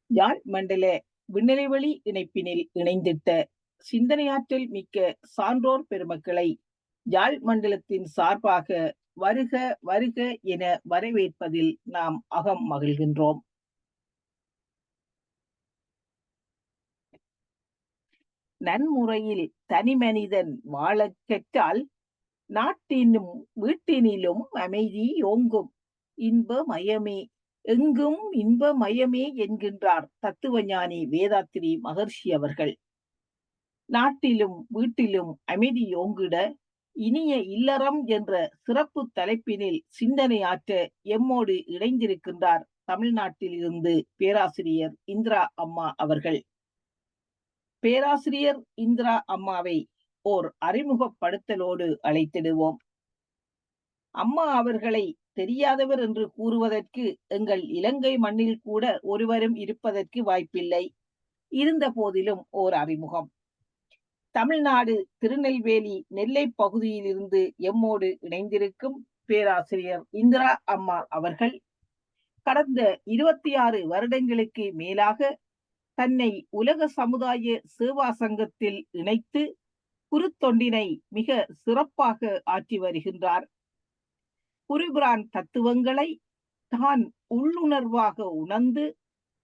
யாழ் மண்டல விண்ணிலைவெளி இணைப்பினில் இணைந்திட்ட சிந்தனையாற்றல் மிக்க சான்றோர் பெருமக்களை யாழ் மண்டலத்தின் சார்பாக வருக வருக என வரவேற்பதில் நாம் அகம் மகிழ்கின்றோம். நன்முறையில் தனிமனிதன் வாழக் கற்றால் நாட்டினும் வீட்டினிலும் அமைதி ஓங்கும். இன்பமயமே எங்கும் இன்பமயமே என்கின்றார் தத்துவஞானி வேதாத்திரி மகர்ஷி அவர்கள். நாட்டிலும் வீட்டிலும் அமைதி ஓங்கிட இனிய இல்லறம் என்ற சிறப்பு தலைப்பினில் சிந்தனையாற்ற எம்மோடு இணைந்திருக்கின்றார் தமிழ்நாட்டில் இருந்து பேராசிரியர் இந்திரா அம்மா அவர்கள். பேராசிரியர் இந்திரா அம்மாவை ஓர் அறிமுகப்படுத்தலோடு அழைத்திடுவோம். அம்மா அவர்களை தெரியாதவர் என்று கூறுவதற்கு எங்கள் இலங்கை மண்ணில் கூட ஒருவரும் இருப்பதற்கு வாய்ப்பில்லை. இருந்த போதிலும் ஓர் அறிமுகம். தமிழ்நாடு திருநெல்வேலி நெல்லை பகுதியிலிருந்து எம்மோடு இணைந்திருக்கும் பேராசிரியர் இந்திரா அம்மா அவர்கள் கடந்த 26 வருடங்களுக்கு மேலாக தன்னை உலக சமுதாய சேவா சங்கத்தில் இணைத்து குருத்தொண்டினை மிக சிறப்பாக ஆற்றி வருகின்றார். குருபிரான் தத்துவங்களை தான் உள்ளுணர்வாக உணர்ந்து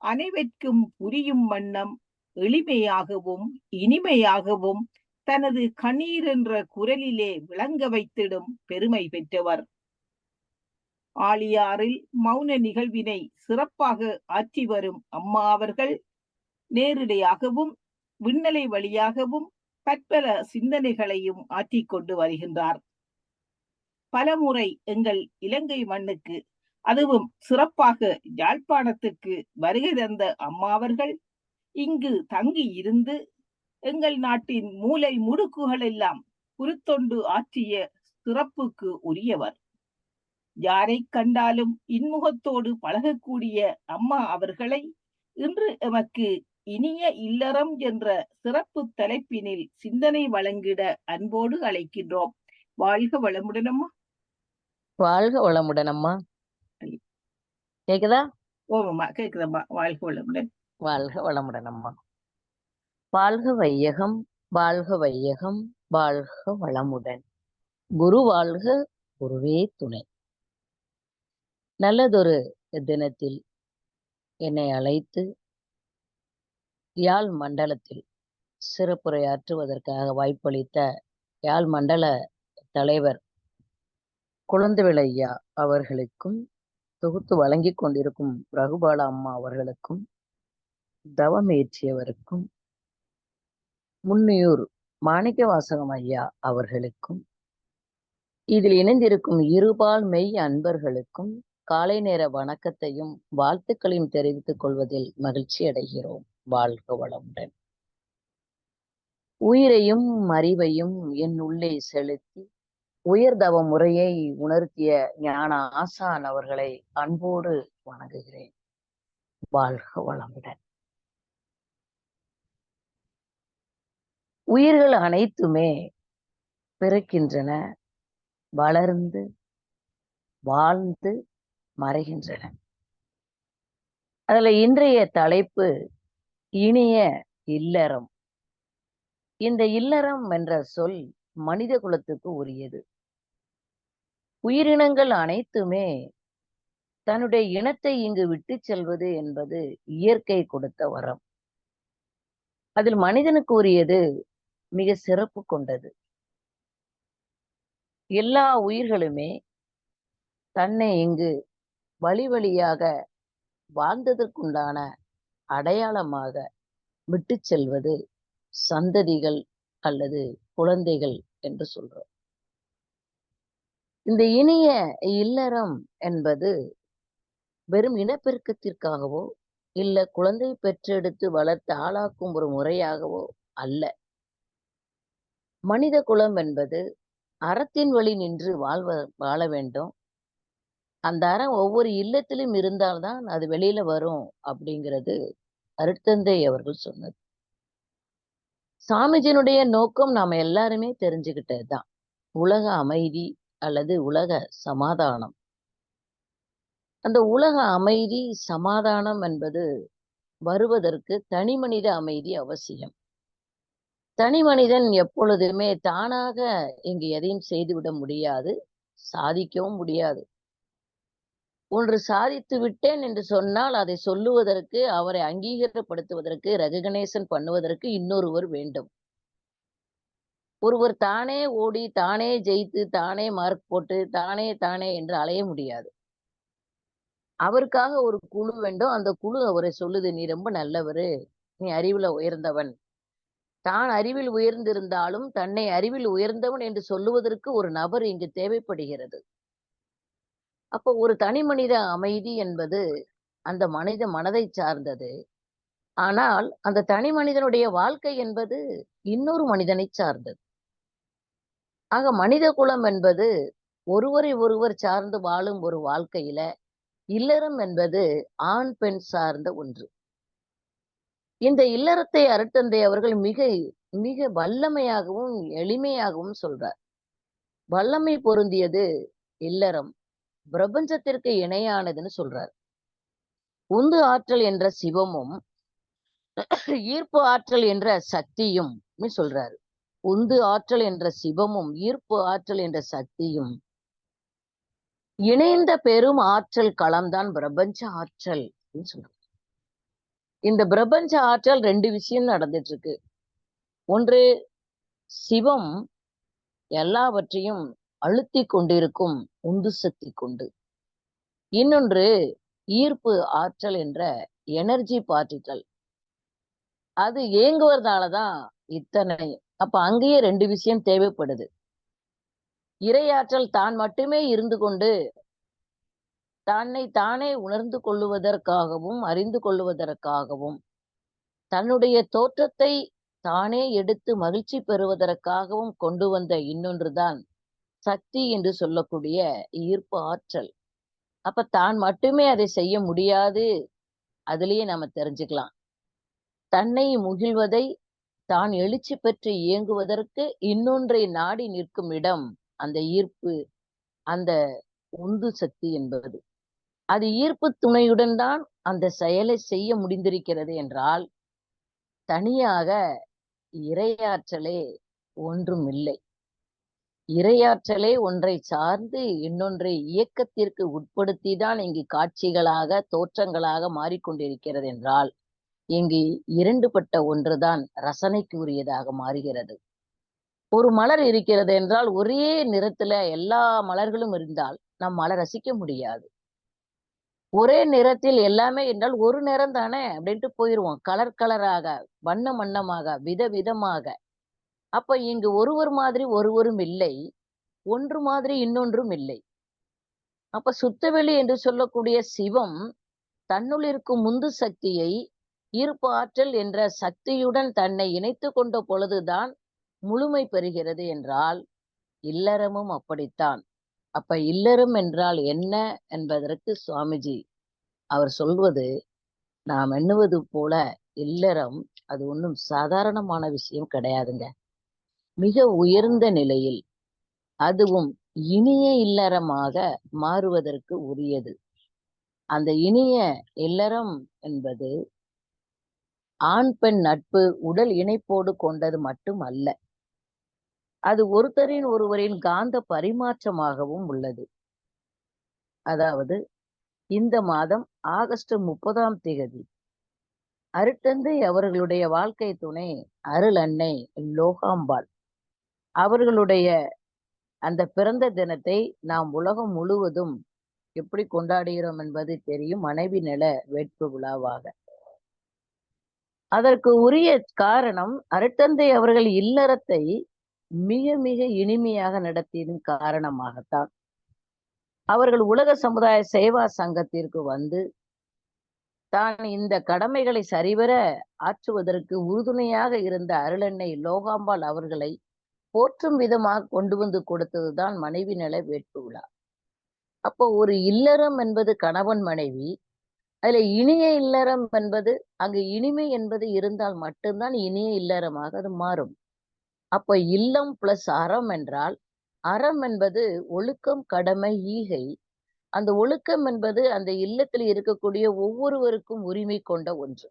அனைவருக்கும் புரியும் வண்ணம் எளிமையாகவும் இனிமையாகவும் தனது கண்ணீர் என்ற குரலிலே விளங்க வைத்திடும் பெருமை பெற்றவர். ஆழியாறில் மௌன நிகழ்வினை சிறப்பாக ஆற்றி வரும் அம்மா அவர்கள் நேரிடையாகவும் விண்ணலை வழியாகவும் பற்பல சிந்தனைகளையும் ஆற்றிக்கொண்டு வருகின்றார். பலமுறை எங்கள் இலங்கை மண்ணுக்கு, அதுவும் சிறப்பாக யாழ்ப்பாணத்துக்கு வருகை தந்த அம்மா அவர்கள் இங்கு தங்கி இருந்து எங்கள் நாட்டின் மூலை முடுக்குகள் எல்லாம் குருத்தொண்டு ஆற்றிய சிறப்புக்கு உரியவர். யாரை கண்டாலும் இன்முகத்தோடு பழகக்கூடிய அம்மா அவர்களை இன்று எமக்கு இனிய இல்லறம் என்ற சிறப்பு தலைப்பினில் சிந்தனை வழங்கிட அன்போடு அழைக்கின்றோம். வாழ்க வளமுடன் அம்மா. வாழ்க வளமுடன் அம்மா. கேக்குதா? ஓமம்மா, கேக்குதம்மா. வாழ்க வளமுடன். வாழ்க வளமுடன் அம்மா. வாழ்க வையகம், வாழ்க வையகம், வாழ்க வளமுடன். குரு வாழ்க, குருவே துணை. நல்லதொரு தினத்தில் என்னை அழைத்து யாழ் மண்டலத்தில் சிறப்புரையாற்றுவதற்காக வாய்ப்பளித்த யாழ் மண்டல தலைவர் குழந்தைவிளையா அவர்களுக்கும், தொகுத்து வழங்கிக் கொண்டிருக்கும் ரகுபாலா அம்மா அவர்களுக்கும், தவமேற்றியவருக்கும், முன்னியூர் மாணிக்கவாசகம் ஐயா அவர்களுக்கும், இதில் இணைந்திருக்கும் இருபால் மெய் அன்பர்களுக்கும் காலை நேர வணக்கத்தையும் வாழ்த்துக்களையும் தெரிவித்துக் கொள்வதில் மகிழ்ச்சி அடைகிறோம். வாழ்க வளமுடன். உயிரையும் அறிவையும் என் உள்ளே செலுத்தி உயர்தவ முறையை உணர்த்திய ஞான ஆசான் அவர்களை அன்போடு வணங்குகிறேன். வாழ்க வளமுடன். உயிர்கள் அனைத்துமே பிறக்கின்றன, வளர்ந்து வாழ்ந்து மறைகின்றன. அதுல இன்றைய தலைப்பு இனிய இல்லறம். இந்த இல்லறம் என்ற சொல் மனித குலத்துக்கு உரியது. உயிரினங்கள் அனைத்துமே தன்னுடைய இனத்தை இங்கு விட்டு செல்வது என்பது இயற்கை கொடுத்த வரம். அதில் மனிதனுக்கு உரியது மிக சிறப்பு கொண்டது. எல்லா உயிர்களுமே தன்னை இங்கு வழி வழியாக வாழ்ந்ததற்குண்டான அடையாளமாக விட்டு செல்வது சந்ததிகள் அல்லது குழந்தைகள் என்று சொல்றோம். இந்த இனிய இல்லறம் என்பது வெறும் இனப்பெருக்கத்திற்காகவோ இல்ல குழந்தை பெற்றெடுத்து வளர்த்து ஆளாக்கும் ஒரு முறையாகவோ அல்ல. மனித குலம் என்பது அறத்தின் வழி நின்று வாழ வேண்டும். அந்த அறம் ஒவ்வொரு இல்லத்திலும் இருந்தால்தான் அது வெளியில வரும் அப்படிங்கிறது அருட்தந்தை அவர்கள் சொன்னது. சாமிஜியினுடைய நோக்கம் நாம எல்லாருமே தெரிஞ்சுக்கிட்டதுதான். உலக அமைதி அல்லது உலக சமாதானம். அந்த உலக அமைதி சமாதானம் என்பது வருவதற்கு தனிமனித அமைதி அவசியம். தனி மனிதன் எப்பொழுதுமே தானாக இங்கு எதையும் செய்துவிட முடியாது, சாதிக்கவும் முடியாது. ஒன்று சாதித்து விட்டேன் என்று சொன்னால் அதை சொல்லுவதற்கு, அவரை அங்கீகாரப்படுத்துவதற்கு, ரெகக்னேஷன் பண்ணுவதற்கு இன்னொருவர் வேண்டும். ஒருவர் தானே ஓடி, தானே ஜெயித்து, தானே மார்க் போட்டு, தானே தானே என்று அலைய முடியாது. அவருக்காக ஒரு குழு வேண்டும். அந்த குழு அவரை சொல்லுது, நீ ரொம்ப நல்லவரு, நீ அறிவுல உயர்ந்தவன். தான் அறிவில் உயர்ந்திருந்தாலும் தன்னை அறிவில் உயர்ந்தவன் என்று சொல்லுவதற்கு ஒரு நபர் இங்கு தேவைப்படுகிறது. அப்போ ஒரு தனி மனித அமைதி என்பது அந்த மனித மனதை சார்ந்தது. ஆனால் அந்த தனி மனிதனுடைய வாழ்க்கை என்பது இன்னொரு மனிதனை சார்ந்தது. ஆக மனித குலம் என்பது ஒருவரை ஒருவர் சார்ந்து வாழும் ஒரு வாழ்க்கையில இல்லறம் என்பது ஆண் பெண் சார்ந்த ஒன்று. இந்த இல்லறத்தை அருட்தந்தை அவர்கள் மிக மிக வல்லமையாகவும் எளிமையாகவும் சொல்றார். வல்லமை பொருந்தியது இல்லறம், பிரபஞ்சத்திற்கு இணையானதுன்னு சொல்றார். உந்து ஆற்றல் என்ற சிவமும் ஈர்ப்பு ஆற்றல் என்ற சக்தியும் சொல்றாரு. உந்து ஆற்றல் என்ற சிவமும் ஈர்ப்பு ஆற்றல் என்ற சக்தியும் இணைந்த பெரும் ஆற்றல் களம்தான் பிரபஞ்ச ஆற்றல் சொல்றாரு. இந்த பிரபஞ்ச ஆற்றல் ரெண்டு விஷயம் நடந்துட்டு இருக்கு. ஒன்று, சிவம் எல்லாவற்றையும் அழுத்தி கொண்டிருக்கும் உந்து சக்தி கொண்டு. இன்னொன்று, ஈர்ப்பு ஆற்றல் என்ற எனர்ஜி பார்ட்டிகல். அது இயங்குவதாலதான் இத்தனை. அப்ப அங்கேயே ரெண்டு விஷயம் தேவைப்படுது. இறையாற்றல் தான் மட்டுமே இருந்து கொண்டு தன்னை தானே உணர்ந்து கொள்ளுவதற்காகவும் அறிந்து கொள்ளுவதற்காகவும் தன்னுடைய தோற்றத்தை தானே எடுத்து மகிழ்ச்சி பெறுவதற்காகவும் கொண்டு வந்த இன்னொன்றுதான் சக்தி என்று சொல்லக்கூடிய ஈர்ப்பு ஆற்றல். அப்ப தான் மட்டுமே அதை செய்ய முடியாது. அதுலயே நம்ம தெரிஞ்சுக்கலாம். தன்னை முகிழ்வதை தான் எழுச்சி பெற்று இயங்குவதற்கு இன்னொன்றை நாடி நிற்கும் இடம் அந்த ஈர்ப்பு, அந்த உந்து சக்தி என்பது. அது ஈர்ப்பு துணையுடன் தான் அந்த செயலை செய்ய முடிந்திருக்கிறது என்றால், தனியாக இறையாற்றலே ஒன்றும் இல்லை. இறையாற்றலே ஒன்றை சார்ந்து இன்னொன்றை இயக்கத்திற்கு உட்படுத்திதான் இங்கு காட்சிகளாக தோற்றங்களாக மாறிக்கொண்டிருக்கிறது என்றால், இங்கு இரண்டுபட்ட ஒன்றுதான் ரசனைக்கு உரியதாக மாறுகிறது. ஒரு மலர் இருக்கிறது என்றால் ஒரே நிறத்துல எல்லா மலர்களும் இருந்தால் நம் மலர் ரசிக்க முடியாது. ஒரே நிறத்தில் எல்லாமே என்றால் ஒரு நிறம் தானே அப்படின்ட்டு போயிருவோம். கலர் கலராக, வண்ண வண்ணமாக, விதவிதமாக. அப்ப இங்கு ஒருவர் மாதிரி ஒருவரும் இல்லை, ஒன்று மாதிரி இன்னொன்றும் இல்லை. அப்ப சுத்தவெளி என்று சொல்லக்கூடிய சிவம் தன்னுள் இருக்கும் உந்து சக்தியை ஈர்ப்பு ஆற்றல் என்ற சக்தியுடன் தன்னை இணைத்து கொண்ட பொழுதுதான் முழுமை பெறுகிறது என்றால், இல்லறமும் அப்படித்தான். அப்ப இல்லறம் என்றால் என்ன என்பதற்கு சுவாமிஜி அவர் சொல்வது, நாம் எண்ணுவது போல இல்லறம் அது ஒன்றும் சாதாரணமான விஷயம் கிடையாதுங்க. மிக உயர்ந்த நிலையில், அதுவும் இனிய இல்லறமாக மாறுவதற்கு உரியது. அந்த இனிய இல்லறம் என்பது ஆண் பெண் நட்பு உடல் இணைப்போடு கொண்டது மட்டும் அல்ல. அது ஒருத்தரின் ஒருவரின் காந்த பரிமாற்றமாகவும் உள்ளது. அதாவது இந்த மாதம் ஆகஸ்ட் 30ஆம் தேதி அருட்தந்தை அவர்களுடைய வாழ்க்கை துணை அருள் அன்னை லோகாம்பாள் அவர்களுடைய அந்த பிறந்த தினத்தை நாம் உலகம் முழுவதும் எப்படி கொண்டாடுகிறோம் என்பது தெரியும். மனைவி நல வேட்பு விழாவாக. அதற்கு உரிய காரணம், அருட்தந்தை அவர்கள் இல்லறத்தை மிக மிக இனிமையாக நடத்தியதன் காரணமாகத்தான். அவர்கள் உலக சமுதாய சேவா சங்கத்திற்கு வந்து தான் இந்த கடமைகளை சரிவர ஆற்றுவதற்கு உறுதுணையாக இருந்த அருளன்னை லோகாம்பாள் அவர்களை போற்றும் விதமாக கொண்டு வந்து கொடுத்ததுதான் மனைவி நல வேட்பு விழா. அப்போ ஒரு இல்லறம் என்பது கணவன் மனைவி, அதுல இனிய இல்லறம் என்பது, அங்கு இனிமை என்பது இருந்தால் மட்டும்தான் இனிய இல்லறமாக அது மாறும். அப்ப இல்லம் பிளஸ் அறம் என்றால், அறம் என்பது ஒழுக்கம், கடமை, ஈகை. அந்த ஒழுக்கம் என்பது அந்த இல்லத்தில் இருக்கக்கூடிய ஒவ்வொருவருக்கும் உரிமை கொண்ட ஒன்று.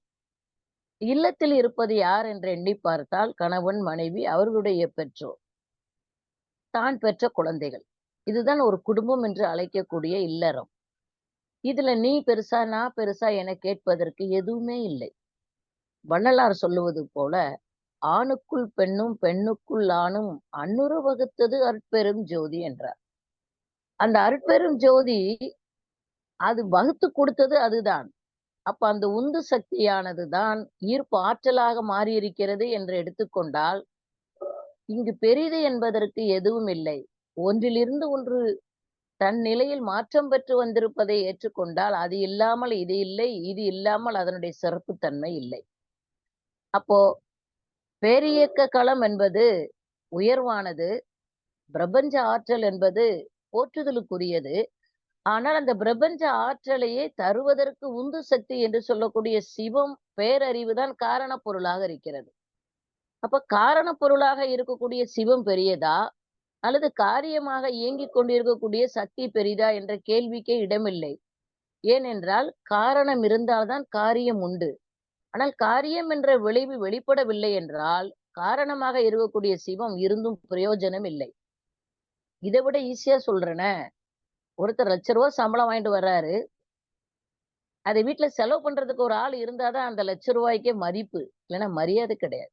இல்லத்தில் இருப்பது யார் என்று எண்ணி பார்த்தால் கணவன், மனைவி, அவர்களுடைய பெற்றோர், தான் பெற்ற குழந்தைகள். இதுதான் ஒரு குடும்பம் என்று அழைக்கக்கூடிய இல்லறம். இதுல நீ பெருசா, நான் பெருசா என கேட்பதற்கு எதுவுமே இல்லை. வள்ளலார் சொல்லுவது போல, "ஆணுக்குள் பெண்ணும், பெண்ணுக்குள் ஆணும் அன்னுற வகுத்தது அருட்பெரும் ஜோதி" என்றார். அந்த அருட்பெரும் ஜோதி அது வகுத்து கொடுத்தது அதுதான். அப்ப அந்த உந்து சக்தியானது தான் ஈர்ப்பு ஆற்றலாக மாறியிருக்கிறது என்று எடுத்துக்கொண்டால், இங்கு பெரிது என்பதற்கு எதுவும் இல்லை. ஒன்றிலிருந்து ஒன்று தன் நிலையில் மாற்றம் பெற்று வந்திருப்பதை ஏற்றுக்கொண்டால், அது இல்லாமல் இது இல்லை, இது இல்லாமல் அதனுடைய சிறப்புத்தன்மை இல்லை. அப்போ பேரியக்க களம் என்பது உயர்வானது, பிரபஞ்ச ஆற்றல் என்பது போற்றுதலுக்குரியது. ஆனால் அந்த பிரபஞ்ச ஆற்றலையே தருவதற்கு உந்து சக்தி என்று சொல்லக்கூடிய சிவம், பேரறிவு தான் காரண பொருளாக இருக்கிறது. அப்ப காரண பொருளாக இருக்கக்கூடிய சிவம் பெரியதா? அல்லது காரியமாக இயங்கிக் கொண்டிருக்கக்கூடிய சக்தி பெரிதா என்ற கேள்விக்கே இடமில்லை. ஏனென்றால் காரணம் இருந்தால்தான் காரியம் உண்டு. ஆனால் காரியம் என்ற விளைவு வெளிப்படவில்லை என்றால், காரணமாக இருக்கக்கூடிய சிவம் இருந்தும் பிரயோஜனம் இல்லை. இதை விட ஈஸியா சொல்றேனே, ஒருத்தர் ரூ. 1,00,000 சம்பளம் வாங்கிட்டு வர்றாரு. அதை வீட்ல செலவு பண்றதுக்கு ஒரு ஆள் இருந்தா தான் அந்த ரூ. 1,00,000க்கே மதிப்பு. இல்லைன்னா மரியாதை கிடையாது.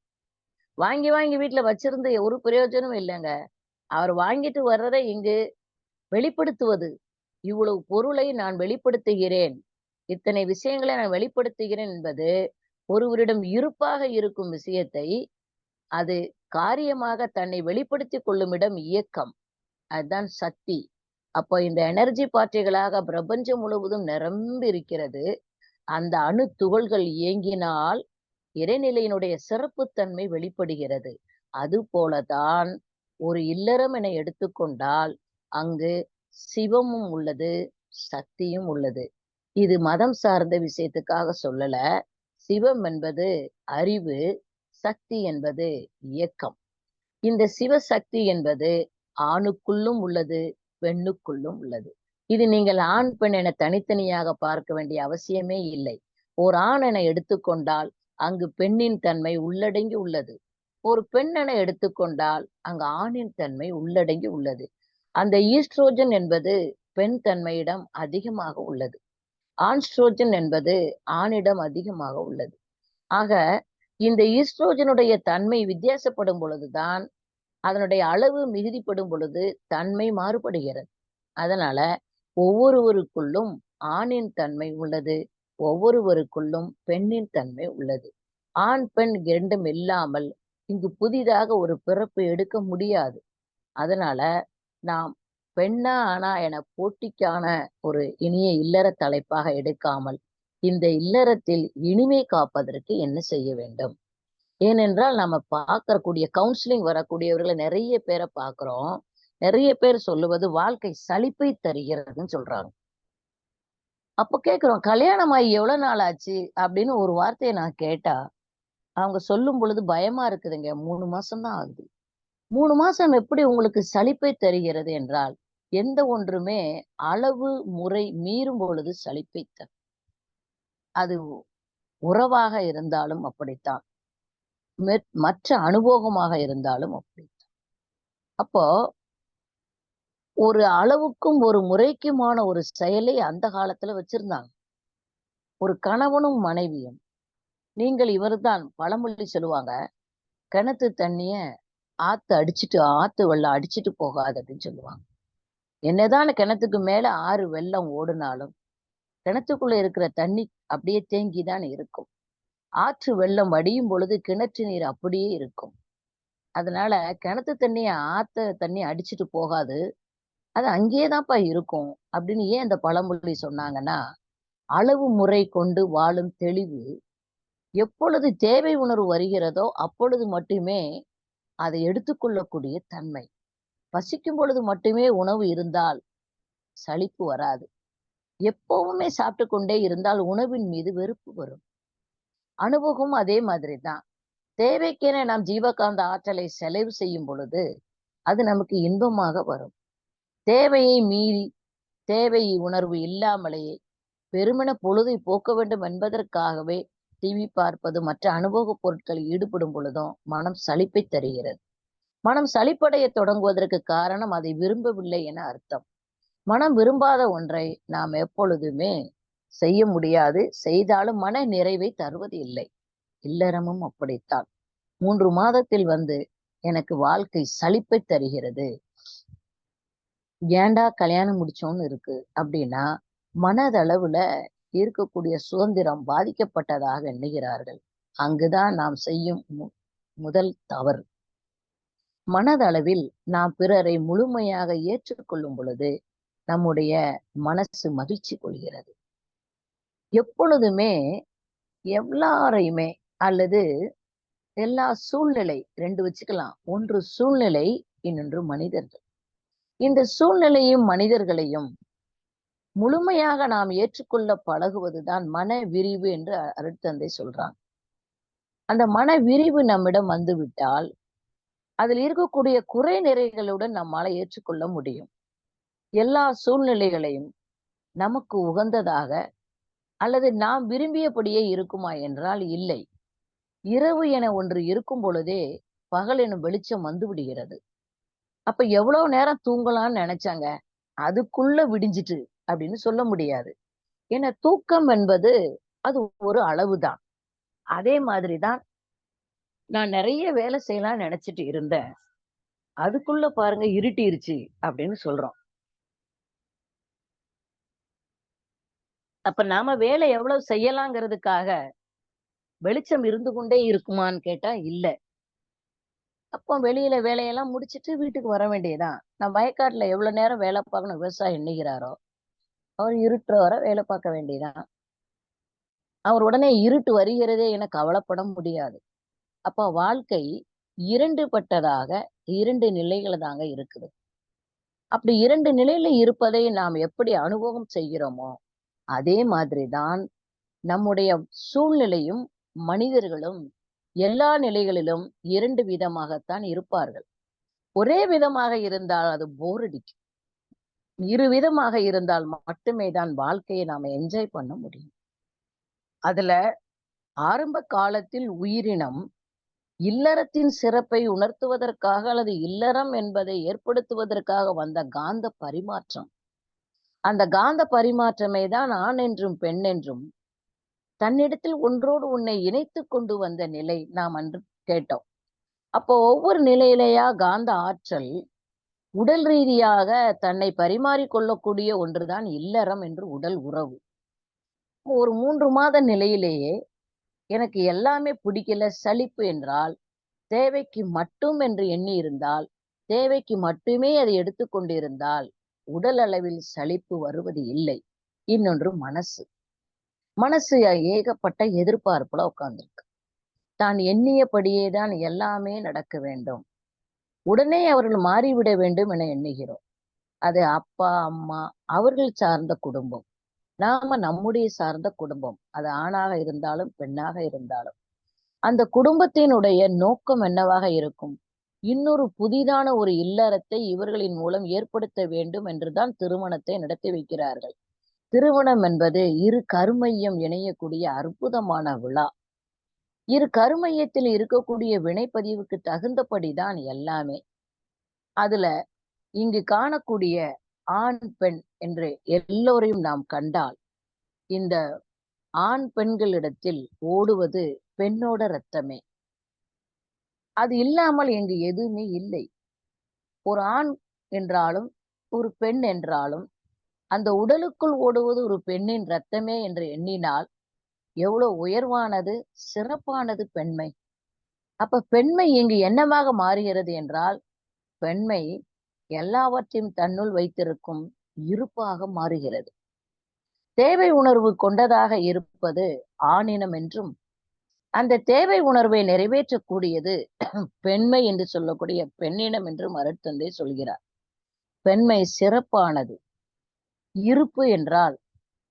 வாங்கி வாங்கி வீட்ல வச்சிருந்து ஒரு பிரயோஜனமும் இல்லங்க. அவர் வாங்கிட்டு வர்றதை இங்கு வெளிப்படுத்துவது. இவ்வளவு பொருளை நான் வெளிப்படுத்துகிறேன். இத்தனை விஷயங்களை நான் வெளிப்படுத்துகிறேன் என்பது, ஒருவரிடம் இருப்பாக இருக்கும் விஷயத்தை, அது காரியமாக தன்னை வெளிப்படுத்திக் கொள்ளும் இடம் இயக்கம். அதுதான் சக்தி. அப்போ இந்த எனர்ஜி பார்ட்டிகளாக பிரபஞ்சம் முழுவதும் நிரம்பி இருக்கிறது. அந்த அணு துகள்கள் இயங்கினால் இறைநிலையினுடைய சிறப்புத்தன்மை வெளிப்படுகிறது. அதுபோலதான் ஒரு இல்லறம் என எடுத்துக்கொண்டால், அங்கு சிவமும் உள்ளது, சக்தியும் உள்ளது. இது மதம் சார்ந்த விஷயத்துக்காக சொல்லல. சிவம் என்பது அறிவு, சக்தி என்பது இயக்கம். இந்த சிவசக்தி என்பது ஆணுக்குள்ளும் உள்ளது, பெண்ணுக்குள்ளும் உள்ளது. இது நீங்கள் ஆண், பெண் என தனித்தனியாக பார்க்க வேண்டிய அவசியமே இல்லை. ஓர் ஆண் என எடுத்துக்கொண்டால் அங்கு பெண்ணின் தன்மை உள்ளடங்கி உள்ளது. ஒரு பெண் என எடுத்துக்கொண்டால் அங்கு ஆணின் தன்மை உள்ளடங்கி உள்ளது. அந்த ஈஸ்ட்ரோஜன் என்பது பெண் தன்மையிடம் அதிகமாக உள்ளது. ஆண்ஸ்ட்ரோஜன் என்பது ஆணிடம் அதிகமாக உள்ளது. ஆக இந்த ஈஸ்ட்ரோஜனுடைய தன்மை வித்தியாசப்படும் பொழுதுதான் அதனுடைய அளவு மிகுதிப்படும் பொழுது தன்மை மாறுபடுகிறது. அதனால ஒவ்வொருவருக்குள்ளும் ஆணின் தன்மை உள்ளது, ஒவ்வொருவருக்குள்ளும் பெண்ணின் தன்மை உள்ளது. ஆண், பெண் இரண்டும் இல்லாமல் இங்கு புதிதாக ஒரு பிறப்பு எடுக்க முடியாது. அதனால நாம் பெண்ணா ஆணா என போட்டிக்கான ஒரு இனிய இல்லற தலைப்பாக எடுக்காமல், இந்த இல்லறத்தில் இனிமை காப்பதற்கு என்ன செய்ய வேண்டும்? ஏனென்றால் நம்ம பார்க்கக்கூடிய கவுன்சிலிங் வரக்கூடியவர்களை நிறைய பேரை பார்க்கிறோம். நிறைய பேர் சொல்லுவது வாழ்க்கை சலிப்பை தருகிறதுன்னு சொல்றாங்க. அப்ப கேட்கிறோம், கல்யாணம் ஆகி எவ்வளவு நாள் ஆச்சு அப்படின்னு ஒரு வார்த்தையை நான் கேட்டா, அவங்க சொல்லும் பொழுது பயமா இருக்குதுங்க. 3 மாசம் தான் ஆகுது. 3 மாசம் எப்படி உங்களுக்கு சலிப்பை தருகிறது என்றால், எந்த ஒன்றுமே அளவு முறை மீறும் பொழுது சலிப்பை தரும். அது உறவாக இருந்தாலும் அப்படித்தான். மற்ற அனுபவமாக இருந்தாலும் அப்படித்தான். அப்போ ஒரு அளவுக்கும் ஒரு முறைக்குமான ஒரு செயலை அந்த காலத்துல வச்சிருந்தாங்க. ஒரு கணவனும் மனைவியும். நீங்கள் இவர்தான் பழமொழி சொல்லுவாங்க, கிணத்து தண்ணிய ஆத்து வெள்ளம் அடிச்சிட்டு போகாது அப்படின்னு சொல்லுவாங்க. என்னதான் கிணத்துக்கு மேல ஆறு வெள்ளம் ஓடுனாலும் கிணத்துக்குள்ள இருக்கிற தண்ணி அப்படியே தேங்கிதான் இருக்கும். ஆற்று வெள்ளம் வடியும் பொழுது கிணற்று நீர் அப்படியே இருக்கும். அதனால கிணத்து தண்ணிய தண்ணி அடிச்சிட்டு போகாது. அது அங்கேயேதான்ப்பா இருக்கும் அப்படின்னு ஏன் அந்த பழமொழி சொன்னாங்கன்னா, அளவு முறை கொண்டு வாழும் தெளிவு எப்பொழுது தேவை உணர்வு வருகிறதோ அப்பொழுது மட்டுமே அதை எடுத்துக்கொள்ளக்கூடிய தன்மை. பசிக்கும் பொழுது மட்டுமே உணவு இருந்தால் சலிப்பு வராது. எப்பவுமே சாப்பிட்டு கொண்டே இருந்தால் உணவின் மீது வெறுப்பு வரும். அனுபவம் அதே மாதிரி தான். தேவைக்கென நாம் ஜீவகாந்த ஆற்றலை செலவு செய்யும் பொழுது அது நமக்கு இன்பமாக வரும். தேவையை மீறி, தேவை உணர்வு இல்லாமலேயே வெறுமன பொழுதை போக்க வேண்டும் என்பதற்காகவே டிவி பார்ப்பது, மற்ற அனுபவப் பொருட்களில் ஈடுபடும் பொழுதும் மனம் சலிப்பை தருகிறது. மனம் சலிப்படைய தொடங்குவதற்கு காரணம் அதை விரும்பவில்லை என அர்த்தம். மனம் விரும்பாத ஒன்றை நாம் எப்பொழுதுமே செய்ய முடியாது. செய்தாலும் மன நிறைவை தருவது இல்லை. இல்லறமும் அப்படித்தான். 3 மாதத்தில் எனக்கு வாழ்க்கை சலிப்பை தருகிறது. ஏன்டா கல்யாணம் முடிச்சோம்னு இருக்கு அப்படின்னா, மனதளவுல இருக்கக்கூடிய சுதந்திரம் பாதிக்கப்பட்டதாக எண்ணுகிறார்கள். அங்குதான் நாம் செய்யும் முதல் தவறு. மனதளவில் நாம் பிறரை முழுமையாக ஏற்றுக்கொள்ளும் பொழுது நம்முடைய மனசு மகிழ்ச்சி கொள்கிறது. எப்பொழுதுமே எல்லாரையுமே அல்லது எல்லா சூழ்நிலை 2 வச்சுக்கலாம். ஒன்று சூழ்நிலை, இன்னொன்று மனிதர்கள். இந்த சூழ்நிலையும் மனிதர்களையும் முழுமையாக நாம் ஏற்றுக்கொள்ள பழகுவதுதான் மன விரிவு என்று அருட்தந்தை சொல்றாங்க. அந்த மன விரிவு நம்மிடம் வந்துவிட்டால் அதில் இருக்கக்கூடிய குறை நிறைகளுடன் நம்மால ஏற்றுக்கொள்ள முடியும். எல்லா சூழ்நிலைகளையும் நமக்கு உகந்ததாக அல்லது நாம் விரும்பியபடியே இருக்குமா என்றால் இல்லை. இரவு என ஒன்று இருக்கும் பொழுதே பகல் எனும் வெளிச்சம் வந்து விடுகிறது. அப்ப எவ்வளவு நேரம் தூங்கலாம்னு நினைச்சாங்க, அதுக்குள்ள விடிஞ்சிட்டு அப்படின்னு சொல்ல முடியாது. ஏன்னா தூக்கம் என்பது அது ஒரு அளவுதான். அதே மாதிரிதான் நான் நிறைய வேலை செய்யலாம்னு நினைச்சிட்டு இருந்தேன். அதுக்குள்ள பாருங்க இருட்டிருச்சு அப்படின்னு சொல்றோம். அப்ப நாம வேலை எவ்வளவு செய்யலாங்கிறதுக்காக வெளிச்சம் இருந்து கொண்டே இருக்குமான்னு கேட்டா இல்ல. அப்போ வெளியில வேலையெல்லாம் முடிச்சிட்டு வீட்டுக்கு வர வேண்டியதுதான். நான் வயக்காட்டுல எவ்வளவு நேரம் வேலை பார்க்கணும் விவசாயம் எண்ணுகிறாரோ, அவர் இருட்டுற வரை வேலை பார்க்க வேண்டியதுதான். அவர் உடனே இருட்டு வருகிறதே என கவலைப்பட முடியாது. அப்ப வாழ்க்கை 2 பட்டதாக 2 நிலைகள் தாங்க இருக்குது. அப்படி 2 நிலையில இருப்பதை நாம் எப்படி அனுபவம் செய்கிறோமோ, அதே மாதிரிதான் நம்முடைய சூழ்நிலையும் மனிதர்களும் எல்லா நிலைகளிலும் 2 விதமாகத்தான் இருப்பார்கள். ஒரே விதமாக இருந்தால் அது போர் அடிக்கும். 2 விதமாக இருந்தால் மட்டுமே தான் வாழ்க்கையை நாம என்ஜாய் பண்ண முடியும். அதுல ஆரம்ப காலத்தில் உயிரினம் இல்லறத்தின் சிறப்பை உணர்த்துவதற்காக அல்லது இல்லறம் என்பதை ஏற்படுத்துவதற்காக வந்த காந்த பரிமாற்றம். அந்த காந்த பரிமாற்றமே தான் ஆண் என்றும் பெண் என்றும் தன்னிடத்தில் ஒன்றோடு ஒன்னை இணைத்துக் கொண்டு வந்த நிலை நாம் அன்று கேட்டோம். அப்போ ஒவ்வொரு நிலையிலேயா காந்த ஆற்றல் உடல் ரீதியாக தன்னை பரிமாறிக்கொள்ளக்கூடிய ஒன்றுதான் இல்லறம் என்று உடல் உறவு. ஒரு 3 மாத நிலையிலேயே எனக்கு எல்லாமே பிடிக்கல, சலிப்பு என்றால், தேவைக்கு மட்டும் என்று எண்ணி இருந்தால், தேவைக்கு மட்டுமே அதை எடுத்துக்கொண்டிருந்தால் உடல் அளவில் சலிப்பு வருவது இல்லை. இன்னொன்று மனசு. மனசு ஏகப்பட்ட எதிர்பார்ப்புல உட்கார்ந்திருக்கு. தான் எண்ணியபடியே தான் எல்லாமே நடக்க வேண்டும். உடனே அவர்கள் மாறிவிட வேண்டும் என எண்ணுகிறோம். அது அப்பா, அம்மா அவர்கள் சார்ந்த குடும்பம். நாம நம்முடைய சார்ந்த குடும்பம். அது ஆணாக இருந்தாலும், பெண்ணாக இருந்தாலும். அந்த குடும்பத்தினுடைய நோக்கம் என்னவாக இருக்கும்? இன்னொரு புதிதான ஒரு இல்லறத்தை இவர்களின் மூலம் ஏற்படுத்த வேண்டும் என்றுதான் திருமணத்தை நடத்தி வைக்கிறார்கள். திருமணம் என்பது இரு கருமையம் இணையக்கூடிய அற்புதமான விழா. இரு கருமையத்தில் இருக்கக்கூடிய வினைப்பதிவுக்கு தகுந்தபடிதான் எல்லாமே. அதுல இங்கு காணக்கூடிய ஆண், பெண் என்று எல்லோரையும் நாம் கண்டால், இந்த ஆண் பெண்களிடத்தில் ஓடுவது பெண்ணோட ரத்தமே. அது இல்லாமல் இங்கு எதுவுமே இல்லை. ஒரு ஆண் என்றாலும், ஒரு பெண் என்றாலும், அந்த உடலுக்குள் ஓடுவது ஒரு பெண்ணின் ரத்தமே என்று எண்ணினால், எவ்வளவு உயர்வானது, சிறப்பானது பெண்மை. அப்ப பெண்மை இங்கு என்னவாக மாறுகிறது என்றால், பெண்மை எல்லாவற்றையும் தன்னுள் வைத்திருக்கும் இருப்பாக மாறுகிறது. தேவை உணர்வு கொண்டதாக இருப்பது ஆணினம் என்றும், அந்த தேவை உணர்வை நிறைவேற்றக்கூடியது பெண்மை என்று சொல்லக்கூடிய பெண்ணினம் என்றும் அருட்தந்தை சொல்கிறார். பெண்மை சிறப்பானது. இருப்பு என்றால்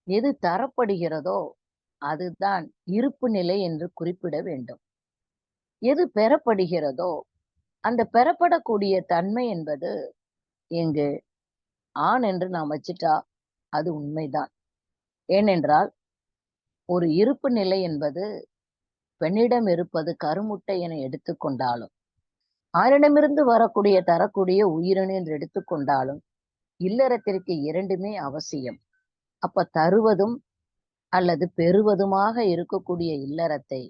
எது தரப்படுகிறதோ அதுதான் இருப்பு நிலை என்று குறிப்பிட வேண்டும். எது பெறப்படுகிறதோ அந்த பெறப்படக்கூடிய தன்மை என்பது இங்கு ஆண் என்று நாம் வச்சிட்டா அது உண்மைதான். ஏனென்றால் ஒரு இருப்பு நிலை என்பது பெண்ணிடம் இருப்பது கருமுட்டை என எடுத்துக்கொண்டாலும், ஆணிடமிருந்து தரக்கூடிய உயிரணு என்று எடுத்துக்கொண்டாலும், இல்லறத்திற்கு இரண்டுமே அவசியம். அப்ப தருவதும் அல்லது பெறுவதுமாக இருக்கக்கூடிய இல்லறத்தை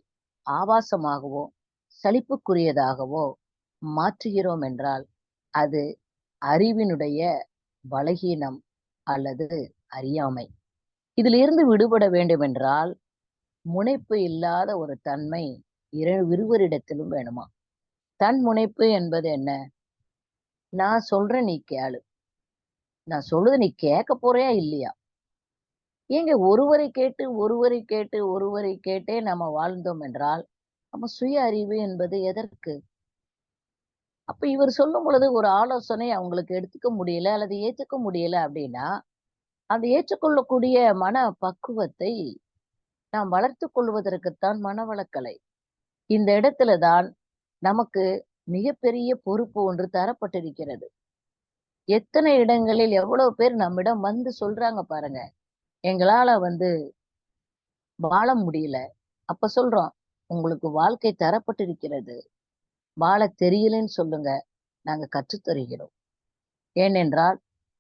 ஆபாசமாகவோ சலிப்புக்குரியதாகவோ மாற்றுகிறோம் என்றால் அது அறிவினுடைய பலகீனம் அல்லது அறியாமை. இதிலிருந்து விடுபட வேண்டுமென்றால் முனைப்பு இல்லாத ஒரு தன்மை இருவரிடத்திலும் வேணுமா. தன் முனைப்பு என்பது என்ன? நான் சொல்றேன், நீ கேளு. நான் சொல்றது நீ கேட்க போறியா இல்லையா? ஏங்க ஒருவரை கேட்டே நம்ம வாழ்ந்தோம் என்றால் நம்ம சுய அறிவு என்பது எதற்கு? அப்ப இவர் சொல்லும் பொழுது ஒரு ஆலோசனை அவங்களுக்கு எடுத்துக்க முடியல அல்லது ஏத்துக்க முடியல அப்படின்னா, அந்த ஏற்றுக்கொள்ளக்கூடிய மன பக்குவத்தை நாம் வளர்த்துக் கொள்வதற்குத்தான் மனவளக்கலை. இந்த இடத்துல தான் நமக்கு மிகப்பெரிய பொறுப்பு ஒன்று தரப்பட்டிருக்கிறது. எத்தனை இடங்களில் எவ்வளவு பேர் நம்மிடம் வந்து சொல்றாங்க பாருங்க, எங்களால வாழ முடியல. அப்ப சொல்றோம், உங்களுக்கு வாழ்க்கை தரப்பட்டிருக்கிறது, வாழ தெரியலன்னு சொல்லுங்க, நாங்க கற்றுத் தருகிறோம். ஏனென்றால்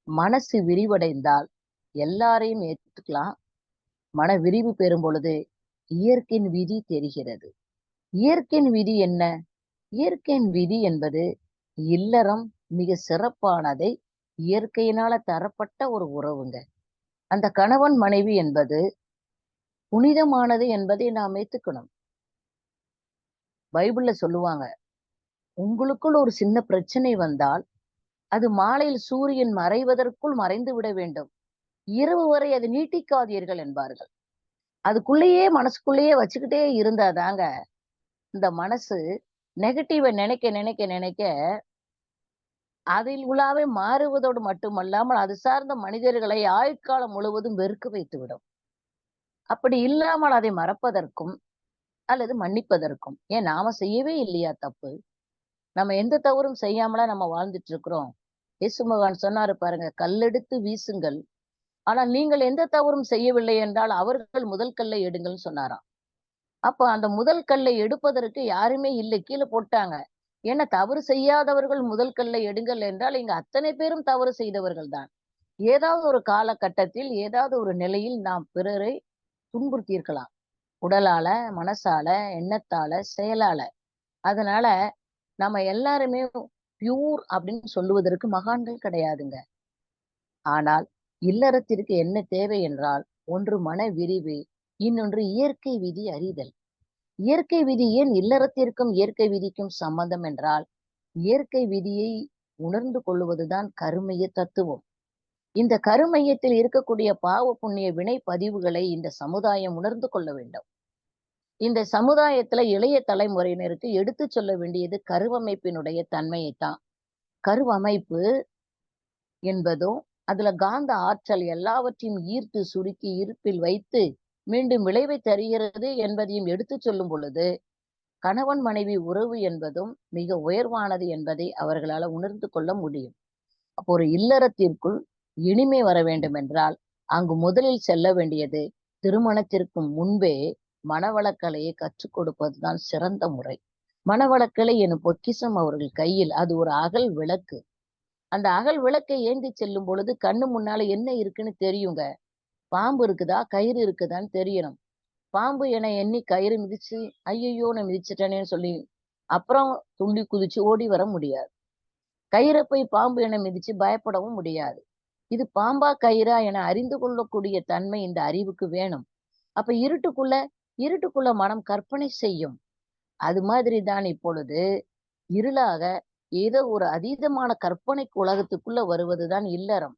மனசு விரிவடைந்தால் எல்லாரையும் ஏற்றுக்கலாம். மன விரிவு பெறும் பொழுது இயற்கையின் விதி தெரிகிறது. இயற்கையின் விதி என்ன? இயற்கையின் விதி என்பது இல்லறம் மிக சிறப்பானதை இயற்கையினால தரப்பட்ட ஒரு உறவுங்க. அந்த கணவன் மனைவி என்பது புனிதமானது என்பதை நாம் ஏத்துக்கணும். பைபிள்ல சொல்லுவாங்க, உங்களுக்குள் ஒரு சின்ன பிரச்சனை வந்தால் அது மாலையில் சூரியன் மறைவதற்குள் மறைந்து விட வேண்டும், இரவு வரை அதை நீட்டிக்காதீர்கள் என்பார்கள். அதுக்குள்ளேயே மனசுக்குள்ளேயே வச்சுக்கிட்டே இருந்தாதாங்க இந்த மனசு நெகட்டிவ நினைக்க நினைக்க நினைக்க அதில் உள்ளாவே மாறுவதோடு மட்டுமல்லாமல் அது சார்ந்த மனிதர்களை ஆயுட்காலம் முழுவதும் வெறுக்க வைத்துவிடும். அப்படி இல்லாமல் அதை மறப்பதற்கும் அல்லது மன்னிப்பதற்கும், ஏன் நாம செய்யவே இல்லையா தப்பு? நம்ம எந்த தவறும் செய்யாமலா நம்ம வாழ்ந்துட்டு இருக்கிறோம்? இயேசு மகான் சொன்னாரு பாருங்க, கல்லெடுத்து வீசுங்கள், ஆனால் நீங்கள் எந்த தவறும் செய்யவில்லை என்றால் அவர்கள் முதல் கல்லை எடுங்கள்னு சொன்னாராம். அப்ப அந்த முதல் கல்லை எடுப்பதற்கு யாருமே இல்லை, கீழே போட்டாங்க. ஏன்னா தவறு செய்யாதவர்கள் முதல் கல்லை எடுங்கள் என்றால் இங்க அத்தனை பேரும் தவறு செய்தவர்கள் தான். ஏதாவது ஒரு காலகட்டத்தில் ஏதாவது ஒரு நிலையில் நாம் பிறரை துன்புறுத்தி இருக்கலாம், உடலால, மனசால, எண்ணத்தால, செயலால. அதனால நம்ம எல்லாருமே பியூர் அப்படின்னு சொல்லுவதற்கு மகான்கள் கிடையாதுங்க. ஆனால் இல்லறத்திற்கு என்ன தேவை என்றால், ஒன்று மன விரிவு, இன்னொன்று இயற்கை விதி அறிதல். இயற்கை விதி ஏன் இல்லறத்திற்கும் இயற்கை விதிக்கும் சம்பந்தம் என்றால், இயற்கை விதியை உணர்ந்து கொள்வதுதான் கருமைய தத்துவம். இந்த கருமையத்தில் இருக்கக்கூடிய பாவ புண்ணிய வினை பதிவுகளை இந்த சமுதாயம் உணர்ந்து கொள்ள வேண்டும். இந்த சமுதாயத்துல இளைய தலைமுறையினருக்கு எடுத்து சொல்ல வேண்டியது கருவமைப்பினுடைய தன்மையைத்தான். கருவமைப்பு என்பதும் அதுல காந்த ஆற்றல் எல்லாவற்றையும் ஈர்த்து சுருக்கி இருப்பில் வைத்து மீண்டும் விளைவை தருகிறது என்பதையும் எடுத்து சொல்லும் பொழுது, கணவன் மனைவி உறவு என்பதும் மிக உயர்வானது என்பதை அவர்களால் உணர்ந்து கொள்ள முடியும். அப்போ ஒரு இல்லறத்திற்குள் இனிமை வர வேண்டும் என்றால் அங்கு முதலில் செல்ல வேண்டியது திருமணத்திற்கு முன்பே மனவளக்கலையை கற்றுக் கொடுப்பதுதான் சிறந்த முறை. மனவளக்கலை எனும் பொக்கிஷம் அவர்கள் கையில், அது ஒரு அகல் விளக்கு. அந்த அகல் விளக்கை ஏந்தி செல்லும் பொழுது கண்ணு முன்னால என்ன இருக்குன்னு தெரியுங்க. பாம்பு இருக்குதா, கயிறு இருக்குதான்னு தெரியணும். பாம்பு என எண்ணி கயிறு மிதிச்சு ஐயையோ நான் மிதிச்சிட்டேனேன்னு சொல்லி அப்புறம் துள்ளி குதிச்சு ஓடி வர முடியாது. கயிறை போய் பாம்பு என மிதிச்சு பயப்படவும் முடியாது. இது பாம்பா கயிறா என அறிந்து கொள்ளக்கூடிய தன்மை இந்த அறிவுக்கு வேணும். அப்ப இருட்டுக்குள்ள மனம் கற்பனை செய்யும். அது மாதிரி தான் இப்பொழுது இருளாக ஏதோ ஒரு அதீதமான கற்பனைக்கு உலகத்துக்குள்ள வருவதுதான் இல்லறம்.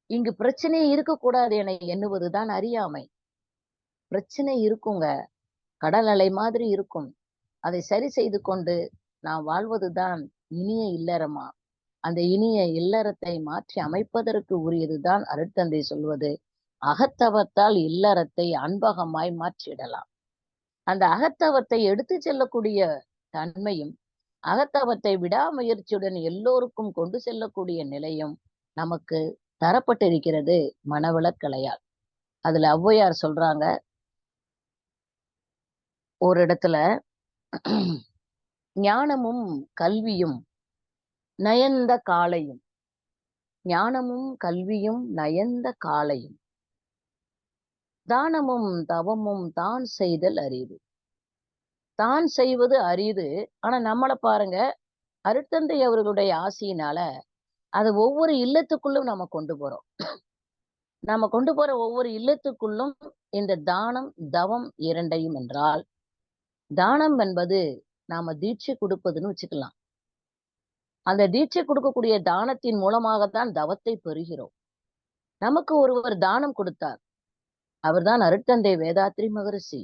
இங்கு பிரச்சனையே இருக்கக்கூடாது என எண்ணுவதுதான் அறியாமை. பிரச்சனை இருக்குங்க, கடல் அலை மாதிரி இருக்கும். அதை சரி செய்து கொண்டு நாம் வாழ்வதுதான் இனிய இல்லறமா. அந்த இனிய இல்லறத்தை மாற்றி அமைப்பதற்கு உரியதுதான் அருட்தந்தை சொல்வது, அகத்தவத்தால் இல்லறத்தை அன்பகமாய் மாற்றிடலாம். அந்த அகத்தவத்தை எடுத்து செல்லக்கூடிய தன்மையும், அகத்தவத்தை விடாமுயற்சியுடன் எல்லோருக்கும் கொண்டு செல்லக்கூடிய நிலையும் நமக்கு தரப்பட்டிருக்கிறது மனவளக்கலையால். அதுல ஔவையார் சொல்றாங்க, ஒரு இடத்துல ஞானமும் கல்வியும் நயந்த காளையும், ஞானமும் கல்வியும் நயந்த காளையும், தானமும் தவமும் தான் செய்தல் அரிது. தான் செய்வது அரிது. ஆனா நம்மள பாருங்க, அருட்தந்தை அவர்களுடைய ஆசியினால அது ஒவ்வொரு இல்லத்துக்குள்ளும் நம்ம கொண்டு போறோம். நாம கொண்டு போற ஒவ்வொரு இல்லத்துக்குள்ளும் இந்த தானம், தவம் இரண்டையும் என்றால், தானம் என்பது நாம தீட்சை கொடுப்பதுன்னு வச்சுக்கலாம். அந்த தீட்சை கொடுக்கக்கூடிய தானத்தின் மூலமாகத்தான் தவத்தை பெறுகிறோம். நமக்கு ஒருவர் தானம் கொடுத்தார். அவர்தான் அருட்தந்தை வேதாத்ரி மகரிஷி.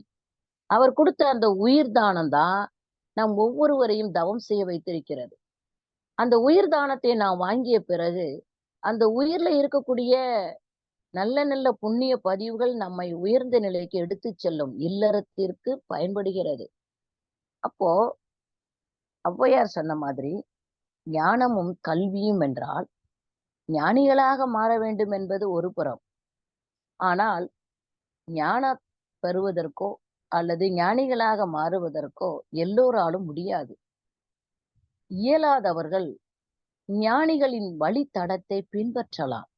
அவர் கொடுத்த அந்த உயிர் தானம் தான் நம் ஒவ்வொருவரையும் தவம் செய்ய வைத்திருக்கிறது. அந்த உயிர் தானத்தை நாம் வாங்கிய பிறகு, அந்த உயிர்ல இருக்கக்கூடிய நல்ல நல்ல புண்ணிய பதிவுகள் நம்மை உயர்ந்த நிலைக்கு எடுத்துச் செல்லும் இல்லறத்திற்கு பயன்படுகிறது. அப்போ ஔவையார் சொன்ன மாதிரி ஞானமும் கல்வியும் என்றால் ஞானிகளாக மாற வேண்டும் என்பது ஒரு புறம். ஆனால் ஞான பெறுவதற்கோ அல்லது ஞானிகளாக மாறுவதற்கோ எல்லோராலும் முடியாது. இயலாதவர்கள் ஞானிகளின் வழித்தடத்தை பின்பற்றலாம்.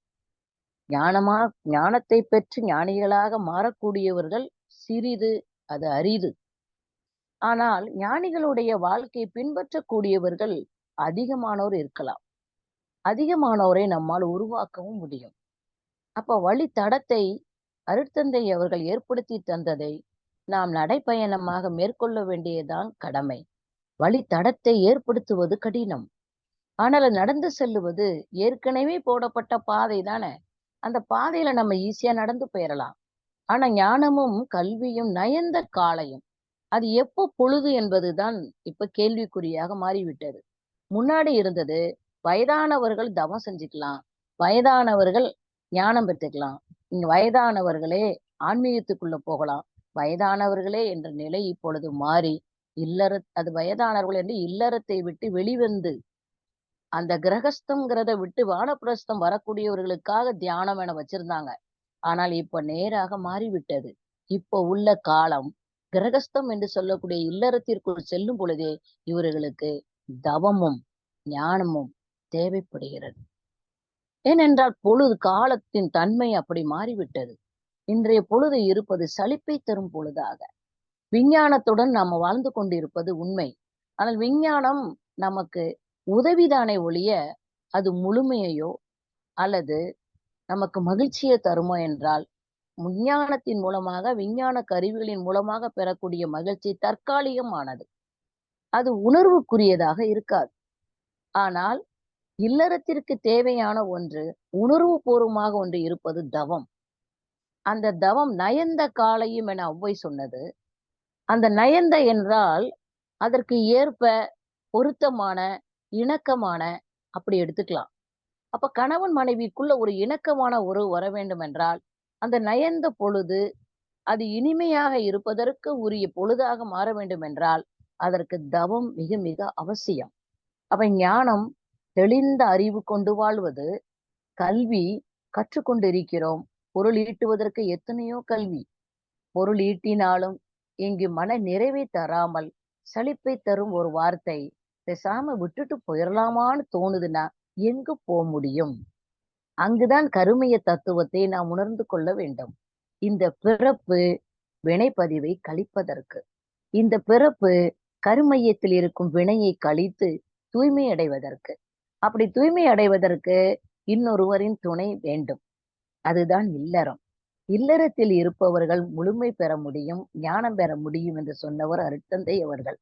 ஞானத்தை பெற்று ஞானிகளாக மாறக்கூடியவர்கள் சிறிது, அது அரிது. ஆனால் ஞானிகளுடைய வாழ்க்கையை பின்பற்றக்கூடியவர்கள் அதிகமானோர் இருக்கலாம். அதிகமானோரை நம்மால் உருவாக்கவும் முடியும். அப்ப வழித்தடத்தை அருட்தந்தை அவர்கள் ஏற்படுத்தி தந்ததை நாம் நடைப்பயணமாக மேற்கொள்ள வேண்டியதுதான் கடமை. வழித்தடத்தை ஏற்படுத்துவது கடினம். ஆனால் நடந்து செல்லுவது ஏற்கனவே போடப்பட்ட பாதை தானே. அந்த பாதையில நம்ம ஈஸியா நடந்து போயிடலாம். ஆனா ஞானமும் கல்வியும் நயந்த காளையும், அது எப்போ பொழுது என்பதுதான் இப்ப கேள்விக்குறியாக மாறிவிட்டது. முன்னாடி இருந்தது வயதானவர்கள் தவம் செஞ்சுக்கலாம், வயதானவர்கள் ஞானம் பெற்றுக்கலாம், இங்க வயதானவர்களே ஆன்மீகத்துக்குள்ள போகலாம், வயதானவர்களே என்ற நிலை இப்பொழுது மாறி அது வயதானவர்கள் என்று இல்லறத்தை விட்டு வெளிவந்து அந்த கிரகஸ்தம்ங்கிறத விட்டு வானப்பிரஸ்தம் வரக்கூடியவர்களுக்காக தியானம் என வச்சிருந்தாங்க. ஆனால் இப்ப நேராக மாறிவிட்டது. இப்போ உள்ள காலம் கிரகஸ்தம் என்று சொல்லக்கூடிய இல்லறத்திற்குள் செல்லும் பொழுதே இவர்களுக்கு தவமும் ஞானமும் தேவைப்படுகிறது. ஏனென்றால் பொழுது காலத்தின் தன்மை அப்படி மாறிவிட்டது. இன்றைய பொழுது இருப்பது சலிப்பை தரும் பொழுதாக. விஞ்ஞானத்துடன் நாம வாழ்ந்து கொண்டிருப்பது உண்மை. ஆனால் விஞ்ஞானம் நமக்கு உதவிதானே ஒழிய அது முழுமையையோ அல்லது நமக்கு மகிழ்ச்சியை தருமோ என்றால், விஞ்ஞானத்தின் மூலமாக விஞ்ஞான கருவிகளின் மூலமாக பெறக்கூடிய மகிழ்ச்சி தற்காலிகமானது. அது உணர்வுக்குரியதாக இருக்காது. ஆனால் இல்லறத்திற்கு தேவையான ஒன்று, உணர்வு பூர்வமாக ஒன்று இருப்பது தவம். அந்த தவம் நயந்த காளையும் என ஔவை சொன்னது. அந்த நயந்த என்றால் அதற்கு ஏற்ப பொருத்தமான, இணக்கமான, அப்படி எடுத்துக்கலாம். அப்ப கணவன் மனைவிக்குள்ள ஒரு இணக்கமான உறவு வர வேண்டும் என்றால், அந்த நயந்த பொழுது அது இனிமையாக இருப்பதற்கு உரிய பொழுதாக மாற வேண்டும் என்றால், அதற்கு தவம் மிக மிக அவசியம். அப்ப ஞானம் தெளிந்த அறிவு கொண்டு வாழ்வது, கல்வி கற்றுக்கொண்டிருக்கிறோம். பொருள் ஈட்டுவதற்கு எத்தனையோ கல்வி. பொருள் ஈட்டினாலும் இங்கு மன நிறைவை தராமல் சலிப்பை தரும் ஒரு வார்த்தை, பேசாம விட்டுட்டு போயிடலாமான்னு தோணுதுன்னா எங்கு போக முடியும்? அங்குதான் கருமைய தத்துவத்தை நாம் உணர்ந்து கொள்ள வேண்டும். இந்த பிறப்பு வினைப்பதிவை கழிப்பதற்கு, இந்த பிறப்பு கருமையத்தில் இருக்கும் வினையை கழித்து தூய்மை அடைவதற்கு. அப்படி தூய்மை அடைவதற்கு இன்னொருவரின் துணை வேண்டும். அதுதான் இல்லறம். இல்லறத்தில் இருப்பவர்கள் முழுமை பெற முடியும், ஞானம் பெற முடியும் என்று சொன்னவர் அருட்தந்தை அவர்கள்.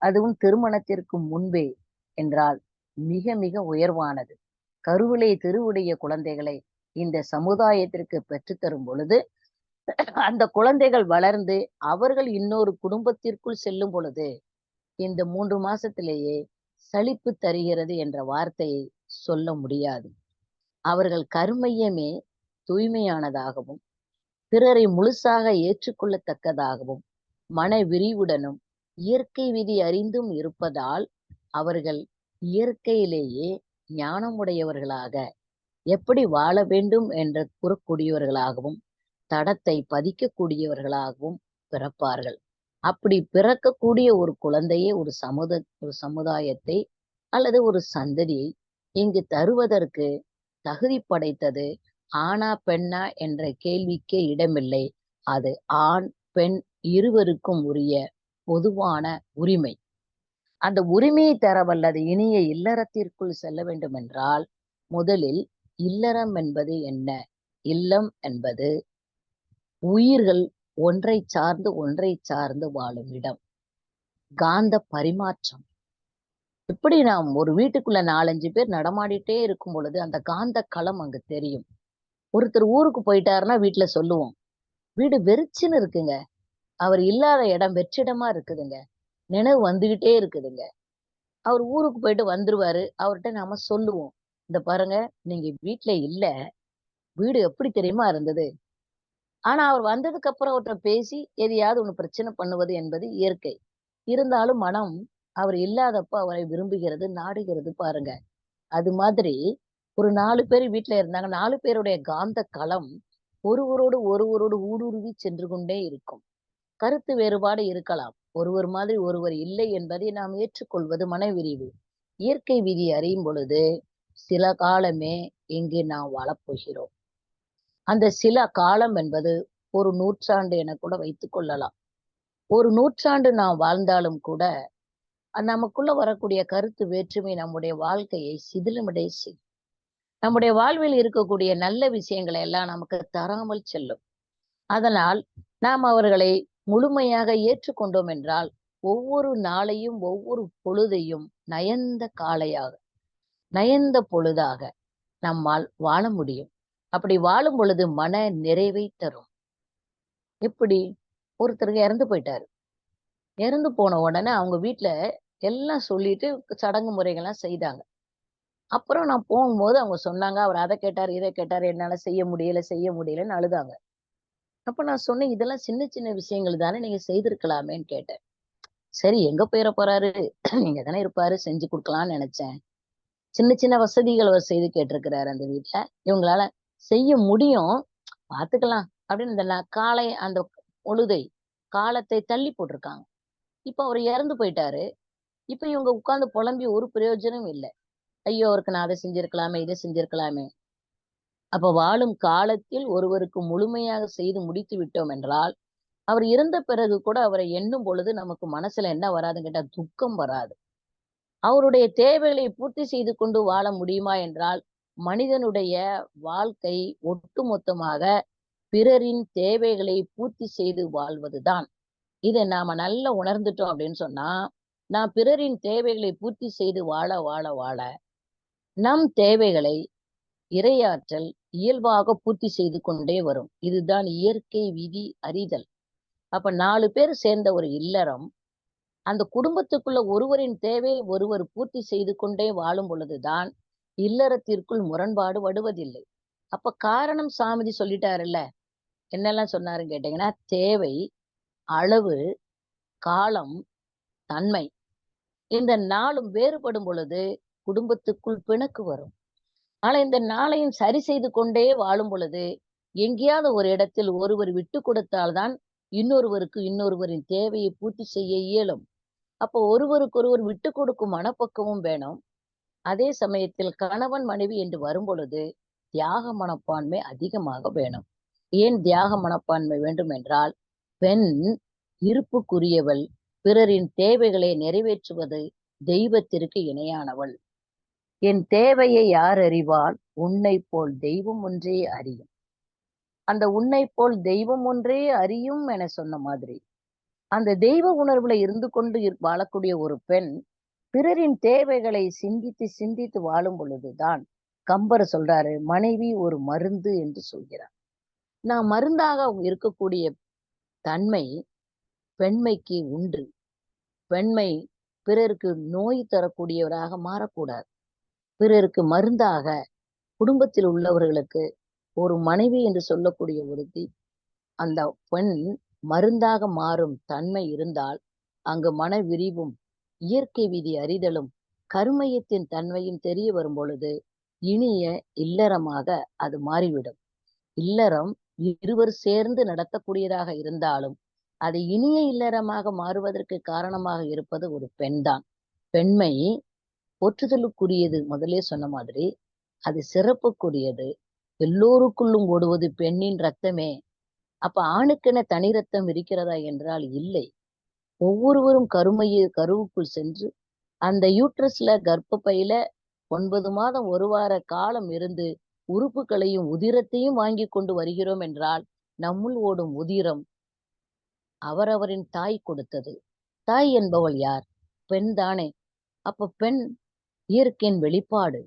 அதுவும் திருமணத்திற்கு முன்பே என்றால் மிக மிக உயர்வானது. கருவிலே திருவுடைய குழந்தைகளை இந்த சமுதாயத்திற்கு பெற்றுத்தரும் பொழுது, அந்த குழந்தைகள் வளர்ந்து அவர்கள் இன்னொரு குடும்பத்திற்குள் செல்லும் பொழுது, இந்த 3 மாசத்திலேயே சலிப்பு தருகிறது என்ற வார்த்தையை சொல்ல முடியாது. அவர்கள் கருமையமே தூய்மையானதாகவும் பிறரை முழுசாக ஏற்றுக்கொள்ளத்தக்கதாகவும் மன விரிவுடனும் இயற்கை விதி அறிந்தும் இருப்பதால் அவர்கள் இயற்கையிலேயே ஞானமுடையவர்களாக எப்படி வாழ வேண்டும் என்று கூறக்கூடியவர்களாகவும் தடத்தை பதிக்கக்கூடியவர்களாகவும் பிறப்பார்கள். அப்படி பிறக்கக்கூடிய ஒரு குழந்தையை, ஒரு சமுதாயத்தை அல்லது ஒரு சந்ததியை இங்கு தருவதற்கு தகுதி படைத்தது ஆணா பெண்ணா என்ற கேள்விக்கே இடமில்லை. அது ஆண் பெண் இருவருக்கும் உரிய பொதுவான உரிமை. அந்த உரிமையை தர வல்லது இனிய இல்லறத்திற்குள் செல்ல வேண்டும் என்றால் முதலில் இல்லறம் என்பது என்ன? இல்லம் என்பது உயிர்கள் ஒன்றை சார்ந்து வாழும் இடம். காந்த பரிமாற்றம். எப்படி நாம் ஒரு வீட்டுக்குள்ள 4, 5 பேர் நடமாடிட்டே இருக்கும் பொழுது அந்த காந்த களம் அங்கு தெரியும். ஒருத்தர் ஊருக்கு போயிட்டாருன்னா வீட்ல சொல்லுவோம். வீடு வெறிச்சுன்னு இருக்குங்க. அவர் இல்லாத இடம் வெற்றிடமா இருக்குதுங்க. நினைவு வந்துகிட்டே இருக்குதுங்க. அவர் ஊருக்கு போயிட்டு வந்துருவாரு. அவர்ட்ட நாம சொல்லுவோம். இந்த பாருங்க, நீங்க வீட்ல இல்ல. வீடு எப்படி தெரியுமா இருந்தது? ஆனா அவர் வந்ததுக்கு அப்புறம் அவர்ட்ட பேசி எதையாவது ஒண்ணு பிரச்சனை பண்ணுவது என்பது இயற்கை. இருந்தாலும் மனம் அவர் இல்லாதப்ப அவரை விரும்புகிறது, நாடுகிறது பாருங்க. அது மாதிரி ஒரு 4 பேர் வீட்ல இருந்தாங்க. 4 பேருடைய காந்த களம் ஒருவரோடு ஊடுருவி சென்று கொண்டே இருக்கும். கருத்து வேறுபாடு இருக்கலாம். ஒருவர் மாதிரி ஒருவர் இல்லை என்பதை நாம் ஏற்றுக்கொள்வது மனவிரிவு. இயற்கை விதி அறியும் பொழுது, சில காலமே இங்கு நாம் வாழப்போகிறோம். அந்த சில காலம் என்பது ஒரு நூற்றாண்டு என கூட வைத்துக் கொள்ளலாம். ஒரு நூற்றாண்டு நாம் வாழ்ந்தாலும் கூட, நமக்குள்ள வரக்கூடிய கருத்து வேற்றுமை நம்முடைய வாழ்க்கையை சிதிலமடைய செய்யும். நம்முடைய வாழ்வில் இருக்கக்கூடிய நல்ல விஷயங்களை எல்லாம் நமக்கு தராமல் செல்லும். அதனால் நாம் அவர்களை முழுமையாக ஏற்றுக்கொண்டோம் என்றால், ஒவ்வொரு நாளையும், ஒவ்வொரு பொழுதையும் நயந்த பொழுதாக நம்மால் வாழ முடியும். அப்படி வாழும் பொழுது மன நிறைவை தரும். எப்படி? ஒருத்தருக்கு இறந்து போயிட்டாரு. இறந்து போன உடனே அவங்க வீட்ல எல்லாம் சொல்லிட்டு சடங்கு முறைகள்லாம் செய்தாங்க. அப்புறம் நான் போகும்போது அவங்க சொன்னாங்க, அவர் அத கேட்டாரு, இத கேட்டாரு. என்னால செய்ய முடியலன்னு அழுதாங்க. அப்ப நான் சொன்னேன், இதெல்லாம் சின்ன சின்ன விஷயங்கள் தானே, நீங்க செய்திருக்கலாமேன்னு கேட்டேன். சரி எங்க போயிற போறாரு? இங்க தானே இருப்பாரு, செஞ்சு குடுக்கலாம்னு நெனச்சேன். சின்ன சின்ன வசதிகள் அவர் செய்து கேட்டிருக்கிறாரு அந்த வீட்ல. இவங்களால செய்ய முடியும். பாத்துக்கலாம் அப்படின்னு இந்த காலை அந்த பொழுதை, காலத்தை தள்ளி போட்டுருக்காங்க. இப்ப அவரு இறந்து போயிட்டாரு. இப்ப இவங்க உட்கார்ந்து புலம்பி ஒரு பிரயோஜனம் இல்ல. ஐயோ! அவருக்கு நான் அத செஞ்சிருக்கலாமே, இத செஞ்சிருக்கலாமே. அப்ப வாழும் காலத்தில் ஒருவருக்கு முழுமையாக செய்து முடித்து விட்டோம் என்றால், அவர் இறந்த பிறகு கூட அவரை எண்ணும் பொழுது நமக்கு மனசுல என்ன வராதுன்னு கேட்டா துக்கம் வராது. அவருடைய தேவைகளை பூர்த்தி செய்து கொண்டு வாழ முடியுமா என்றால், மனிதனுடைய வாழ்க்கை ஒட்டுமொத்தமாக பிறரின் தேவைகளை பூர்த்தி செய்து வாழ்வதுதான். இத நாம நல்லா உணர்ந்துட்டோம் அப்படின்னு சொன்னா, நான் பிறரின் தேவைகளை பூர்த்தி செய்து வாழ, நம் தேவைகளை இறையாற்றல் இயல்பாக பூர்த்தி செய்து கொண்டே வரும். இதுதான் இயற்கை விதி அறிதல். அப்ப 4 பேர் சேர்ந்த ஒரு இல்லறம், அந்த குடும்பத்துக்குள்ள ஒருவரின் தேவையை ஒருவர் பூர்த்தி செய்து கொண்டே வாழும் பொழுதுதான் இல்லறத்திற்குள் முரண்பாடு வருவதில்லை. அப்ப காரணம் சாமிஜி சொல்லிட்டாருல்ல. என்னெல்லாம் சொன்னாருன்னு கேட்டீங்கன்னா, தேவை, அளவு, காலம், தன்மை. இந்த 4ம் வேறுபடும் பொழுது குடும்பத்துக்குள் பிணக்கு வரும். ஆனா இந்த 4யும் சரி செய்து கொண்டே வாழும் பொழுது, எங்கேயாவது ஒரு இடத்தில் ஒருவர் விட்டு கொடுத்தால் தான் இன்னொருவரின் தேவையை பூர்த்தி செய்ய இயலும். அப்போ ஒருவருக்கொருவர் விட்டு கொடுக்கும் மனப்பக்குவமும் வேணும். அதே சமயத்தில் கணவன் மனைவி என்று வரும்பொழுது தியாக மனப்பான்மை அதிகமாக வேணும். ஏன் தியாக மனப்பான்மை வேண்டும் என்றால், பெண் இருப்புக்குரியவள், பிறரின் தேவைகளை நிறைவேற்றுவது தெய்வத்திற்கு இணையானவள். என் தேவையை யார் அறிவாள்? உன்னைப் போல் தெய்வம் ஒன்றே அறியும். அந்த உன்னைப் போல் தெய்வம் ஒன்றே அறியும் என சொன்ன மாதிரி, அந்த தெய்வ உணர்வுல இருந்து கொண்டு வாழக்கூடிய ஒரு பெண், பிறரின் தேவைகளை சிந்தித்து சிந்தித்து வாழும் பொழுதுதான் கம்பர் சொல்றாரு, மனைவி ஒரு மருந்து என்று சொல்கிறார். நான் மருந்தாக இருக்கக்கூடிய தன்மை பெண்மைக்கு உண்டு. பெண்மை பிறருக்கு நோய் தரக்கூடியவராக மாறக்கூடாது. பிறருக்கு மருந்தாக, குடும்பத்தில் உள்ளவர்களுக்கு ஒரு மனைவி என்று சொல்லக்கூடிய ஒருத்தி, அந்த பெண் மருந்தாக மாறும் தன்மை இருந்தால், அங்கு மன விரிவும், இயற்கை விதி அறிதலும், கருமையத்தின் தன்மையும் தெரிய வரும் பொழுது, இனிய இல்லறமாக அது மாறிவிடும். இல்லறம் இருவர் சேர்ந்து நடத்தக்கூடியதாக இருந்தாலும், அது இனிய இல்லறமாக மாறுவதற்கு காரணமாக இருப்பது ஒரு பெண்தான். பெண்மை போற்றுதலுக்குரியது. முதலே சொன்ன மாதிரி அது சிறப்புக்குரியது. எல்லோருக்குள்ளும் ஓடுவது பெண்ணின் ரத்தமே. அப்ப ஆணுக்கென தனி ரத்தம் இருக்கிறதா என்றால் இல்லை. ஒவ்வொருவரும் கருவுக்குள் சென்று அந்த யூட்ரஸ்ல கர்ப்பப்பையில 9 மாதம் 1 வார காலம் இருந்து உறுப்புகளையும் உதிரத்தையும் வாங்கிக் கொண்டு வருகிறோம் என்றால் நம்முள் ஓடும் உதிரம் அவரவரின் தாய் கொடுத்தது. தாய் என்பவள் யார்? பெண் தானே. அப்ப பெண் இயற்கையின் வெளிப்பாடு.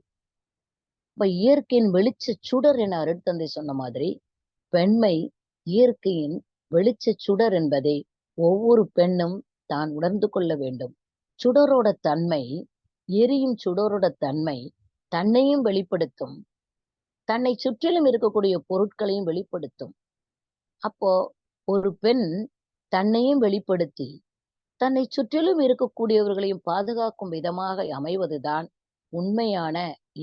இப்ப இயற்கையின் வெளிச்சச் சுடர் என அருட்தந்தை சொன்ன மாதிரி பெண்மை இயற்கையின் வெளிச்சச் சுடர் என்பதை ஒவ்வொரு பெண்ணும் தான் உணர்ந்து கொள்ள வேண்டும். சுடரோட தன்மை, எரியும் சுடரோட தன்மை தன்னையும் வெளிப்படுத்தும், தன்னை சுற்றிலும் இருக்கக்கூடிய பொருட்களையும் வெளிப்படுத்தும். அப்போ ஒரு பெண் தன்னையும் வெளிப்படுத்தி தன்னை சுற்றிலும் இருக்கக்கூடியவர்களையும் பாதுகாக்கும் விதமாக அமைவதுதான் உண்மையான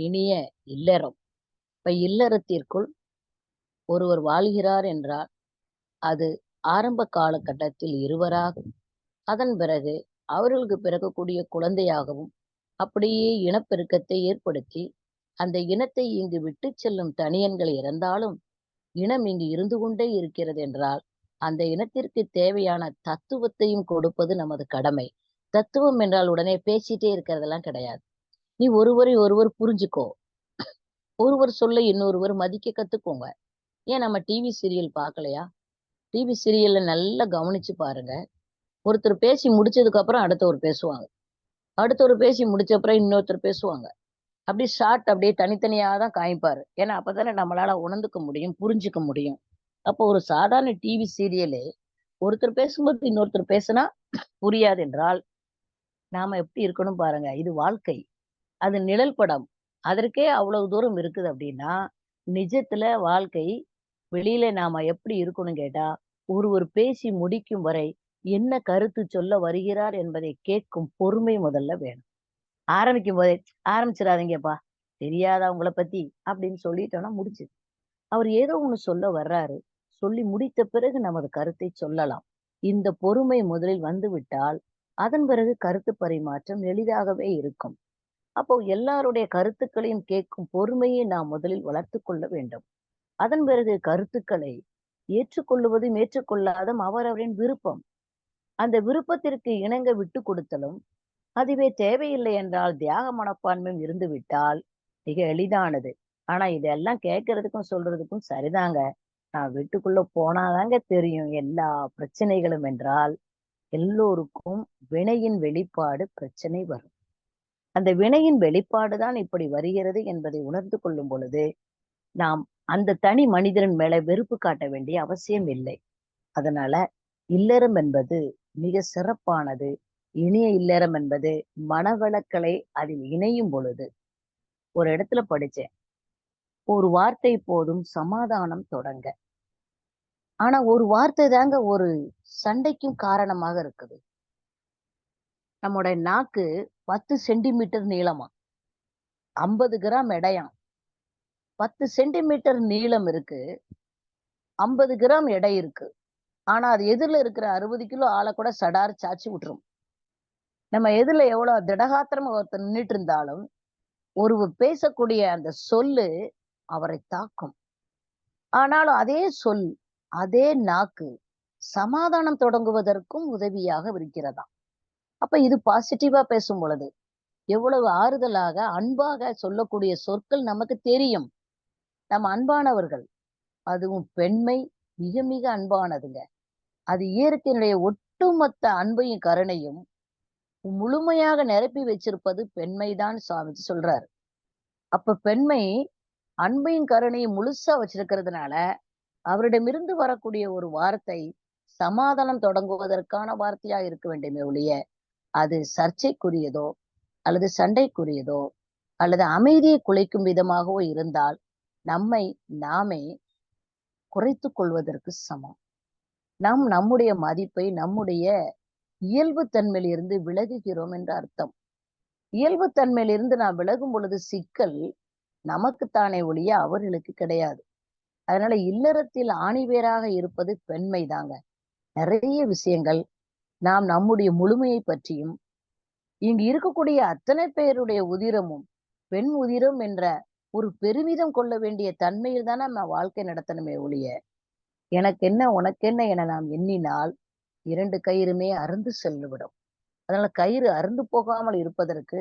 இனிய இல்லறம். இப்ப இல்லறத்திற்குள் ஒருவர் வாழ்கிறார் என்றால் அது ஆரம்ப காலகட்டத்தில் இருவராகவும், அதன் பிறகு அவர்களுக்கு பிறக்கக்கூடிய குழந்தையாகவும் அப்படியே இனப்பெருக்கத்தை ஏற்படுத்தி அந்த இனத்தை இங்கு விட்டு செல்லும் தனியன்கள் இறந்தாலும் இனம் இங்கு இருந்து கொண்டே இருக்கிறது என்றால் அந்த இனத்திற்கு தேவையான தத்துவத்தையும் கொடுப்பது நமது கடமை. தத்துவம் என்றால் உடனே பேசிட்டே இருக்கிறதெல்லாம் கிடையாது. நீ ஒருவரை ஒருவர் புரிஞ்சுக்கோ, ஒருவர் சொல்ல இன்னொருவர் மதிக்க கத்துக்கோங்க. ஏன் நம்ம டிவி சீரியல் பார்க்கலையா? டிவி சீரியல்ல நல்லா கவனிச்சு பாருங்க. ஒருத்தர் பேசி முடிச்சதுக்கு அப்புறம் அடுத்தவர் பேசுவாங்க. அடுத்தவர் பேசி முடிச்ச அப்புறம் இன்னொருத்தர் பேசுவாங்க. அப்படி ஷார்ட் அப்படியே தனித்தனியா தான் காமிப்பாரு. ஏன்னா அப்பதானே நம்மளால உணர்ந்துக்க முடியும், புரிஞ்சுக்க முடியும். அப்போ ஒரு சாதாரண டிவி சீரியலே ஒருத்தர் பேசும்போது இன்னொருத்தர் பேசினா புரியாது என்றால் நாம எப்படி இருக்கணும் பாருங்க. இது வாழ்க்கை. அது நிழல் படம். அதற்கே அவ்வளவு தூரம் இருக்குது அப்படின்னா நிஜத்துல வாழ்க்கை வெளியில நாம எப்படி இருக்கணும் கேட்டா ஒருவர் பேசி முடிக்கும் வரை என்ன கருத்து சொல்ல வருகிறார் என்பதை கேட்கும் பொறுமை முதல்ல வேணும். ஆரம்பிக்கும் போதே ஆரம்பிச்சிடாதீங்கப்பா, தெரியாதா உங்களை பத்தி அப்படின்னு சொல்லிட்டோம்னா முடிச்சு. அவர் ஏதோ ஒண்ணு சொல்ல வர்றாரு, சொல்லி முடித்த பிறகு நமது கருத்தை சொல்லலாம். இந்த பொறுமை முதலில் வந்து விட்டால் அதன் பிறகு கருத்து பரிமாற்றம் எளிதாகவே இருக்கும். அப்போ எல்லாருடைய கருத்துக்களையும் கேட்கும் பொறுமையை நாம் முதலில் வளர்த்து கொள்ள வேண்டும். அதன் பிறகு கருத்துக்களை ஏற்றுக்கொள்ளுவதும் ஏற்றுக்கொள்ளாதும் அவரவரின் விருப்பம். அந்த விருப்பத்திற்கு இணங்க விட்டு கொடுத்தலும், அதுவே தேவையில்லை என்றால் தியாக மனப்பான்மையும் இருந்து விட்டால் மிக எளிதானது. ஆனா இதெல்லாம் கேட்கறதுக்கும் சொல்றதுக்கும் சரிதாங்க, நான் வீட்டுக்குள்ள போனாதாங்க தெரியும் எல்லா பிரச்சனைகளும் என்றால் எல்லோருக்கும் வினையின் வெளிப்பாடு பிரச்சனை வரும். அந்த வினையின் வெளிப்பாடுதான் இப்படி வருகிறது என்பதை உணர்ந்து கொள்ளும் பொழுது நாம் அந்த தனி மனிதன் மேல வெறுப்பு காட்ட வேண்டிய அவசியம் இல்லை. அதனால இல்லறம் என்பது மிக சிறப்பானது. இனிய இல்லறம் என்பது மனவளக்கலை அதில் இணையும் பொழுது. ஒரு இடத்துல படிச்சேன், ஒரு வார்த்தை போதும் சமாதானம் தொடங்க. ஆனா ஒரு வார்த்தை தாங்க ஒரு சண்டைக்கும் காரணமாக இருக்குது. நம்முடைய நாக்கு 10 சென்டிமீட்டர் நீளமா, 50 கிராம் எடையாம். 10 சென்டிமீட்டர் நீளம் இருக்கு, 50 கிராம் எடை இருக்கு. ஆனா அது எதிரில இருக்கிற 60 கிலோ ஆளை கூட சடார் சாச்சி விட்டுரும். நம்ம எதிரில எவ்வளவு திடகாத்திரமா ஒருத்தர் நின்னுட்டு இருந்தாலும் ஒருவர் பேசக்கூடிய அந்த சொல்லு அவரை தாக்கும். ஆனாலும் அதே சொல், அதே நாக்கு சமாதானம் தொடங்குவதற்கும் உதவியாக இருக்கிறதாம். அப்ப இது பாசிட்டிவா பேசும் பொழுது எவ்வளவு ஆறுதலாக அன்பாக சொல்லக்கூடிய சொற்கள் நமக்கு தெரியும். நம்ம அன்பானவர்கள். அதுவும் பெண்மை மிக மிக அன்பானதுங்க. அது இயற்கையினுடைய ஒட்டுமொத்த அன்பையும் கருணையும் முழுமையாக நிரப்பி வச்சிருப்பது பெண்மைதான் சுவாமிஜி சொல்றாரு. அப்ப பெண்மை அன்பையும் கருணையும் முழுசா வச்சிருக்கிறதுனால அவரிடமிருந்து வரக்கூடிய ஒரு வார்த்தை சமாதானம் தொடங்குவதற்கான வார்த்தையா இருக்க வேண்டுமே ஒழிய அது சர்ச்சைக்குரியதோ அல்லது சண்டைக்குரியதோ அல்லது அமைதியை குலைக்கும் விதமாகவோ இருந்தால் நம்மை நாமே குறைத்துக் கொள்வதற்கு சமம். நாம் நம்முடைய மதிப்பை நம்முடைய இயல்பு தன்மையிலிருந்து விலகுகிறோம் என்ற அர்த்தம். இயல்பு தன்மையிலிருந்து நாம் விலகும் பொழுது சிக்கல் நமக்குத்தானே ஒழிய அவர்களுக்கு கிடையாது. அதனால இல்லறத்தில் ஆணிவேராக இருப்பது பெண்மை தாங்க. நிறைய விஷயங்கள் நாம் நம்முடைய முழுமையை பற்றியும் இங்கு இருக்கக்கூடிய அத்தனை பேருடைய உதிரமும் பெண் உதிரம் என்ற ஒரு பெருமிதம் கொள்ள வேண்டிய தன்மையில் தான் நம்ம வாழ்க்கை நடத்தணுமே ஒழிய எனக்கு என்ன உனக்கு என்ன என நாம் எண்ணினால் 2 கயிறுமே அறுந்து சென்றுவிடும். அதனால கயிறு அறுந்து போகாமல் இருப்பதற்கு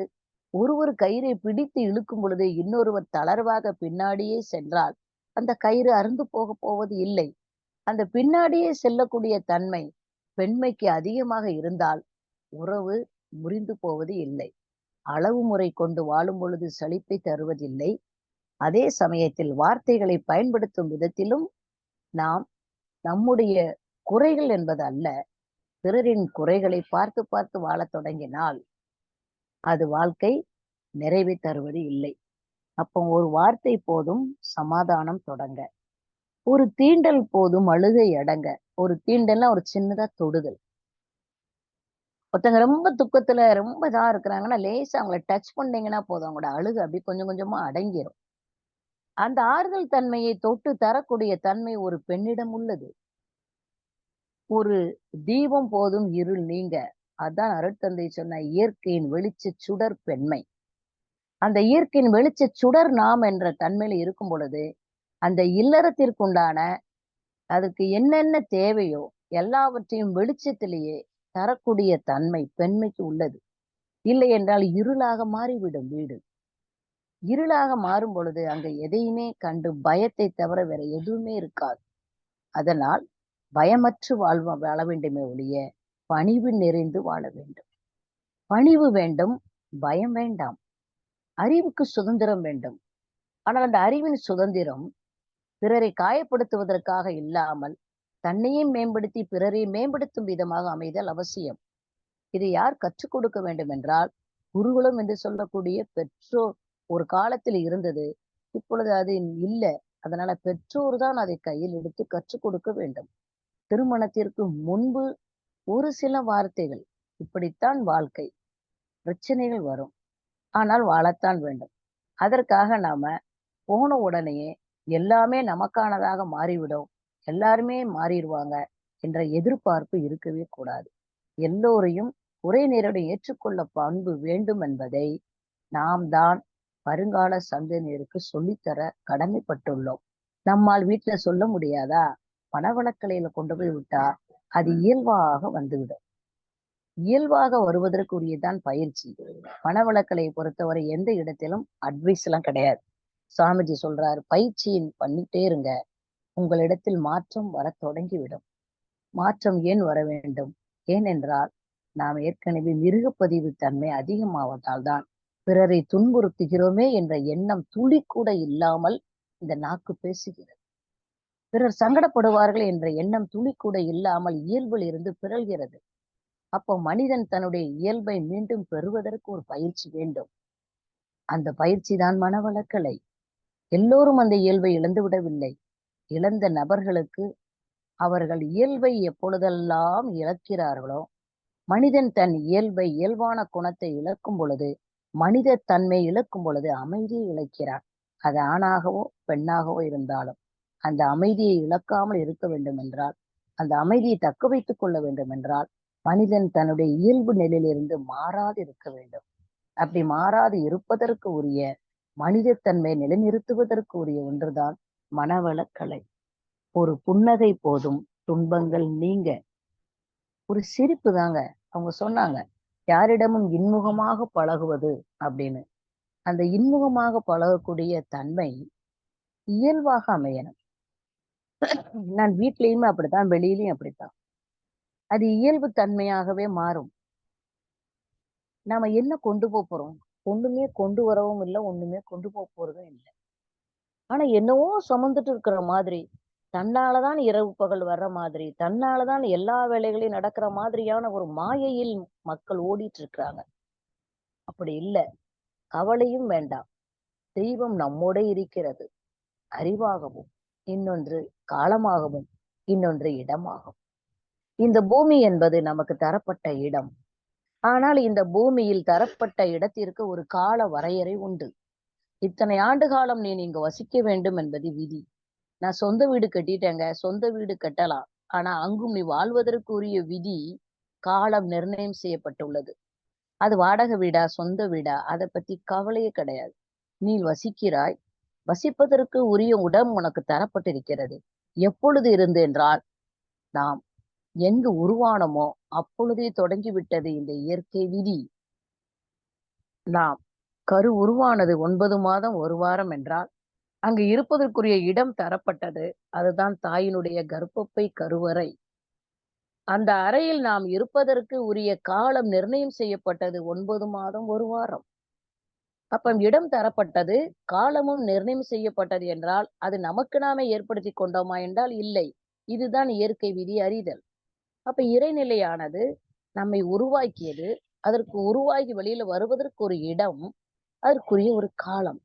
ஒருவர் கயிறை பிடித்து இழுக்கும் பொழுது இன்னொருவர் தளர்வாக பின்னாடியே சென்றால் அந்த கயிறு அறுந்து போக போவது இல்லை. அந்த பின்னாடியே செல்லக்கூடிய தன்மை பெண்மைக்கு அதிகமாக இருந்தால் உறவு முறிந்து போவது இல்லை. அளவு முறை கொண்டு வாழும் பொழுது சலிப்பை தருவதில்லை. அதே சமயத்தில் வார்த்தைகளை பயன்படுத்தும் விதத்திலும் நாம் நம்முடைய குறைகள் என்பது அல்ல, பிறரின் குறைகளை பார்த்து பார்த்து வாழத் தொடங்கினால் அது வாழ்க்கை நிறைவை தருவது இல்லை. அப்போ ஒரு வார்த்தை போதும் சமாதானம் தொடங்க, ஒரு தீண்டல் போதும் அழுகை அடங்க. ஒரு தீண்டல்னா ஒரு சின்னதா தொடுதல். ஒருத்தங்க ரொம்ப துக்கத்துல ரொம்ப இதா இருக்கிறாங்கன்னா லேசா அவங்கள டச் பண்ணீங்கன்னா போதும், அவங்களோட அழுகை அப்படி கொஞ்சம் கொஞ்சமா அடங்கிரும். அந்த ஆறுதல் தன்மையை தொட்டு தரக்கூடிய தன்மை ஒரு பெண்ணிடம் உள்ளது. ஒரு தீபம் போதும் இருள் நீங்க. அதான் அருட்தந்தை சொன்ன இயற்கையின் வெளிச்ச சுடர் பெண்மை. அந்த இயற்கையின் வெளிச்ச சுடர் நாம் என்ற தன்மையில இருக்கும் பொழுது அந்த இல்லறத்திற்குண்டான அதுக்கு என்னென்ன தேவையோ எல்லாவற்றையும் வெளிச்சத்திலேயே தரக்கூடிய தன்மை பெண்மைக்கு உள்ளது. இல்லை என்றால் இருளாக மாறிவிடும் வீடு. இருளாக மாறும் பொழுது அங்க எதையுமே கண்டு பயத்தை தவிர வேற எதுவுமே இருக்காது. அதனால் பயமற்று வாழ வேண்டுமே ஒழிய பணிவு நிறைந்து வாழ வேண்டும். பணிவு வேண்டும், பயம் வேண்டாம். அறிவுக்கு சுதந்திரம் வேண்டும். ஆனால் அந்த அறிவின் சுதந்திரம் பிறரை காயப்படுத்துவதற்காக இல்லாமல் தன்னையும் மேம்படுத்தி பிறரை மேம்படுத்தும் விதமாக அமைதல் அவசியம். இதை யார் கற்றுக் கொடுக்க வேண்டும் என்றால் குருகுலம் என்று சொல்லக்கூடிய பெற்றோர். ஒரு காலத்தில் இருந்தது, இப்பொழுது அது இல்லை. அதனால பெற்றோர் தான் அதை கையில் எடுத்து கற்றுக் கொடுக்க வேண்டும். திருமணத்திற்கு முன்பு ஒரு சில வார்த்தைகள், இப்படித்தான் வாழ்க்கை, பிரச்சனைகள் வரும், ஆனால் வாழத்தான் வேண்டும். அதற்காக நாம போன உடனேயே எல்லாமே நமக்கானதாக மாறிவிடும், எல்லாருமே மாறிடுவாங்க என்ற எதிர்பார்ப்பு இருக்கவே கூடாது. எல்லோரையும் ஒரே நேரடியாக ஏற்றுக்கொள்ள பண்பு வேண்டும் என்பதை நாம் தான் வருங்கால சந்ததியினருக்கு சொல்லித்தர கடமைப்பட்டுள்ளோம். நம்மால் வீட்டுல சொல்ல முடியாதா? பணவளக்கலையில கொண்டு போய் விட்டா அது இயல்பாக வந்துவிடும். இயல்பாக வருவதற்குரியதான் பயிற்சி. பணவளக்கலையை பொறுத்தவரை எந்த இடத்திலும் அட்வைஸ் எல்லாம் கிடையாது. சாமிஜி சொல்றாரு, பயிற்சியின் பண்ணிட்டே இருங்க, உங்களிடத்தில் மாற்றம் வர தொடங்கிவிடும். மாற்றம் ஏன் வர வேண்டும்? ஏனென்றால் நாம் ஏற்கனவே மிருகப்பதிவு தன்மை அதிகமாவதால் தான் பிறரை துன்புறுத்துகிறோமே என்ற எண்ணம் துளி கூட இல்லாமல் இந்த நாக்கு பேசுகிறது. பிறர் சங்கடப்படுவார்கள் என்ற எண்ணம் துளி கூட இல்லாமல் இயல்பில் இருந்து பிறழ்கிறது. அப்போ மனிதன் தன்னுடைய இயல்பை மீண்டும் பெறுவதற்கு ஒரு பயிற்சி வேண்டும். அந்த பயிற்சி தான் மனவளக்கலை. எல்லோரும் அந்த இயல்பை இழந்து விடவில்லை. இழந்த நபர்களுக்கு அவர்கள் இயல்பை எப்பொழுதெல்லாம் இழக்கிறார்களோ, மனிதன் தன் இயல்பை இயல்பான குணத்தை இழக்கும் பொழுது, மனித தன்மை இழக்கும் பொழுது அமைதியை இழக்கிறான். அது ஆணாகவோ பெண்ணாகவோ இருந்தாலும் அந்த அமைதியை இழக்காமல் இருக்க வேண்டும் என்றால், அந்த அமைதியை தக்க வைத்துக் கொள்ள வேண்டும் என்றால் மனிதன் தன்னுடைய இயல்பு நிலையிலிருந்து மாறாது இருக்க வேண்டும். அப்படி மாறாது இருப்பதற்கு உரிய மனிதத்தன்மை நிலைநிறுத்துவதற்கு உரிய ஒன்றுதான் மனவளக்கலை. ஒரு புன்னகை போதும் துன்பங்கள் நீங்க. ஒரு சிரிப்பு தாங்க. அவங்க சொன்னாங்க, யாரிடமும் இன்முகமாக பழகுவது அப்படின்னு. அந்த இன்முகமாக பழகக்கூடிய தன்மை இயல்பாக அமையணும். நான் வீட்லயுமே அப்படித்தான், வெளியிலயும் அப்படித்தான். அது இயல்பு தன்மையாகவே மாறும். நாம என்ன கொண்டு போறோம்? ஒண்ணுமே கொண்டு வரவும் இல்லை, ஒண்ணுமே கொண்டு போறதும் இல்லை. ஆனா என்னவோ சுமந்துட்டு இருக்கிற மாதிரி, தன்னாலதான் இரவு பகல் வர்ற மாதிரி, தன்னாலதான் எல்லா வேலைகளையும் நடக்கிற மாதிரியான ஒரு மாயையில் மக்கள் ஓடிட்டு இருக்கிறாங்க. அப்படி இல்லை. கவலையும் வேண்டாம். தெய்வம் நம்மோட இருக்கிறது. அறிவாகவும், இன்னொன்று காலமாகவும், இன்னொன்று இடமாகும். இந்த பூமி என்பது நமக்கு தரப்பட்ட இடம். ஆனால் இந்த பூமியில் தரப்பட்ட இடத்திற்கு ஒரு கால வரையறை உண்டு. இத்தனை ஆண்டு காலம் நீ இங்க வசிக்க வேண்டும் என்பது விதி. நான் சொந்த வீடு கட்டிட்டேங்க, சொந்த வீடு கட்டலாம். ஆனா அங்கும் நீ வாழ்வதற்குரிய விதி, காலம் நிர்ணயம் செய்யப்பட்டுள்ளது. அது வாடகை வீடா, சொந்த வீடா, அதை பத்தி கவலையே கிடையாது. நீ வசிக்கிறாய். வசிப்பதற்கு உரிய இடம் உனக்கு தரப்பட்டிருக்கிறது. எப்பொழுது இருந்து என்றால், நாம் எங்கு உருவானோமோ அப்பொழுதே தொடங்கிவிட்டது இந்த இயற்கை விதி. நாம் உருவானது 9 மாதம் 1 வாரம் என்றால், அங்கு இருப்பதற்குரிய இடம் தரப்பட்டது. அதுதான் தாயினுடைய கர்ப்பப்பை கருவறை. அந்த அறையில் நாம் இருப்பதற்கு உரிய காலம் நிர்ணயம் செய்யப்பட்டது 9 மாதம் 1 வாரம். அப்ப இடம் தரப்பட்டது, காலமும் நிர்ணயம் செய்யப்பட்டது என்றால், அது நமக்கு நாமே ஏற்படுத்தி கொண்டோமா என்றால் இல்லை. இதுதான் இயற்கை விதி அறிதல். அப்ப இறைநிலையானது நம்மை உருவாக்கியது. அதற்கு உருவாகி வெளியில வருவதற்கு ஒரு இடம், அதற்குரிய ஒரு காலம்.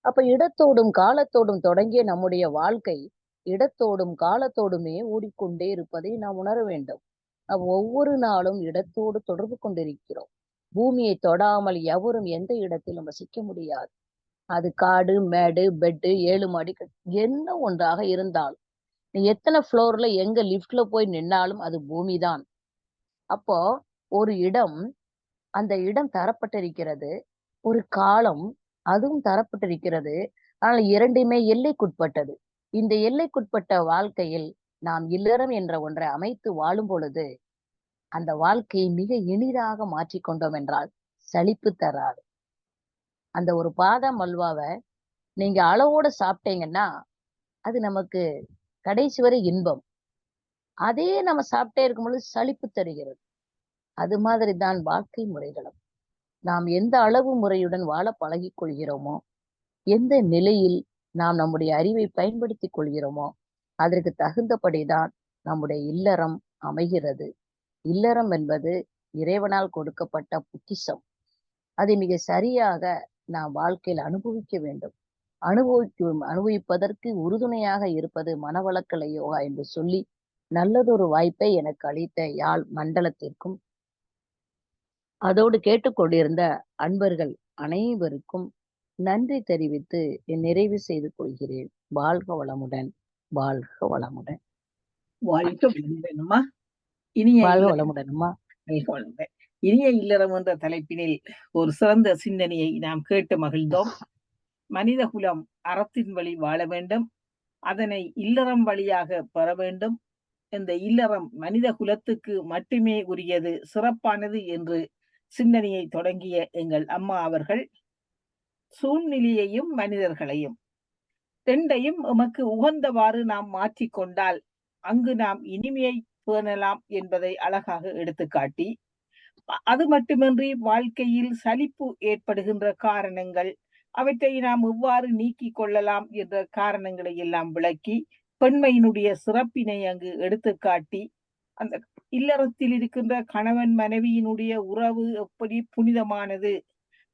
அப்ப இடத்தோடும் காலத்தோடும் தொடங்கிய நம்முடைய வாழ்க்கை, இடத்தோடும் காலத்தோடுமே ஓடிக்கொண்டே இருப்பதை நாம் உணர வேண்டும். ஒவ்வொரு நாளும் இடத்தோடு தொடர்பு கொண்டிருக்கிறோம். பூமியை தொடாமல் எவரும் எந்த இடத்திலும் வசிக்க முடியாது. அது காடு, மேடு, பெட்டு, 7 மாடி என்ன ஒன்றாக இருந்தாலும், நீ எத்தனை ஃப்ளோர்ல எங்க லிஃப்ட்ல போய் நின்னாலும் அது பூமிதான். அப்போ ஒரு இடம், அந்த இடம் தரப்பட்டிருக்கிறது. ஒரு காலம், அதுவும் தரப்பட்டிருக்கிறது. ஆனால் இரண்டுமே எல்லைக்குட்பட்டது. இந்த எல்லைக்குட்பட்ட வாழ்க்கையில் நாம் இல்லறம் என்ற ஒன்றை அமைத்து வாழும் பொழுது, அந்த வாழ்க்கையை மிக எளிதாக மாற்றிக்கொண்டோம் என்றால் சலிப்பு தராது. அந்த ஒரு பாதாம் அல்வாவை நீங்க அளவோட சாப்பிட்டீங்கன்னா, அது நமக்கு கடைசி வரை இன்பம். அதே நம்ம சாப்பிட்டே இருக்கும் பொழுது சலிப்பு தருகிறது. அது மாதிரிதான் வாழ்க்கை முறைகளும். நாம் எந்த அளவு முறையுடன் வாழ பழகிக் கொள்கிறோமோ, எந்த நிலையில் நாம் நம்முடைய அறிவை பயன்படுத்திக் கொள்கிறோமோ, அதற்கு தகுந்தபடிதான் நம்முடைய இல்லறம் அமைகிறது. இல்லறம் என்பது இறைவனால் கொடுக்கப்பட்ட பொக்கிஷம். அதை மிக சரியாக நாம் வாழ்க்கையில் அனுபவிக்க வேண்டும். அனுபவிப்பதற்கு உறுதுணையாக இருப்பது மனவளக்கலை யோகா என்று சொல்லி, நல்லதொரு வாய்ப்பை எனக்கு அளித்த யாழ் மண்டலத்திற்கும், அதோடு கேட்டுக்கொண்டிருந்த அன்பர்கள் அனைவருக்கும் நன்றி தெரிவித்து நிறைவு செய்து கொள்கிறேன். வாழ்க வளமுடன், வாழ்க வளமுடன். வாழ்க வளமுடன்மா. இனிய வாழ்க வளமுடன்மா. வளமுடன். இனிய இல்லறம் என்ற தலைப்பினில் ஒரு சிறந்த சிந்தனையை நாம் கேட்டு மகிழ்ந்தோம். மனித குலம் அறத்தின் வழி வாழ வேண்டும். அதனை இல்லறம் வழியாக பெற வேண்டும். இந்த இல்லறம் மனித குலத்துக்கு மட்டுமே உரியது, சிறப்பானது என்று சிந்தனையை தொடங்கிய எங்கள் அம்மா அவர்கள், சூழ்நிலையையும் மனிதர்களையும் ரெண்டையும் எமக்கு உகந்தவாறு நாம் மாற்றிக்கொண்டால் அங்கு நாம் இனிமையை பேணலாம் என்பதை அழகாக எடுத்துக்காட்டி, அது மட்டுமின்றி வாழ்க்கையில் சலிப்பு ஏற்படுகின்ற காரணங்கள், அவற்றை நாம் எவ்வாறு நீக்கிக் கொள்ளலாம் என்ற காரணங்களை எல்லாம் விளக்கி, பெண்மையினுடைய சிறப்பினை அங்கு எடுத்துக்காட்டி, அந்த இல்லறத்தில் இருக்கின்ற கணவன் மனைவியினுடைய உறவு எப்படி புனிதமானது,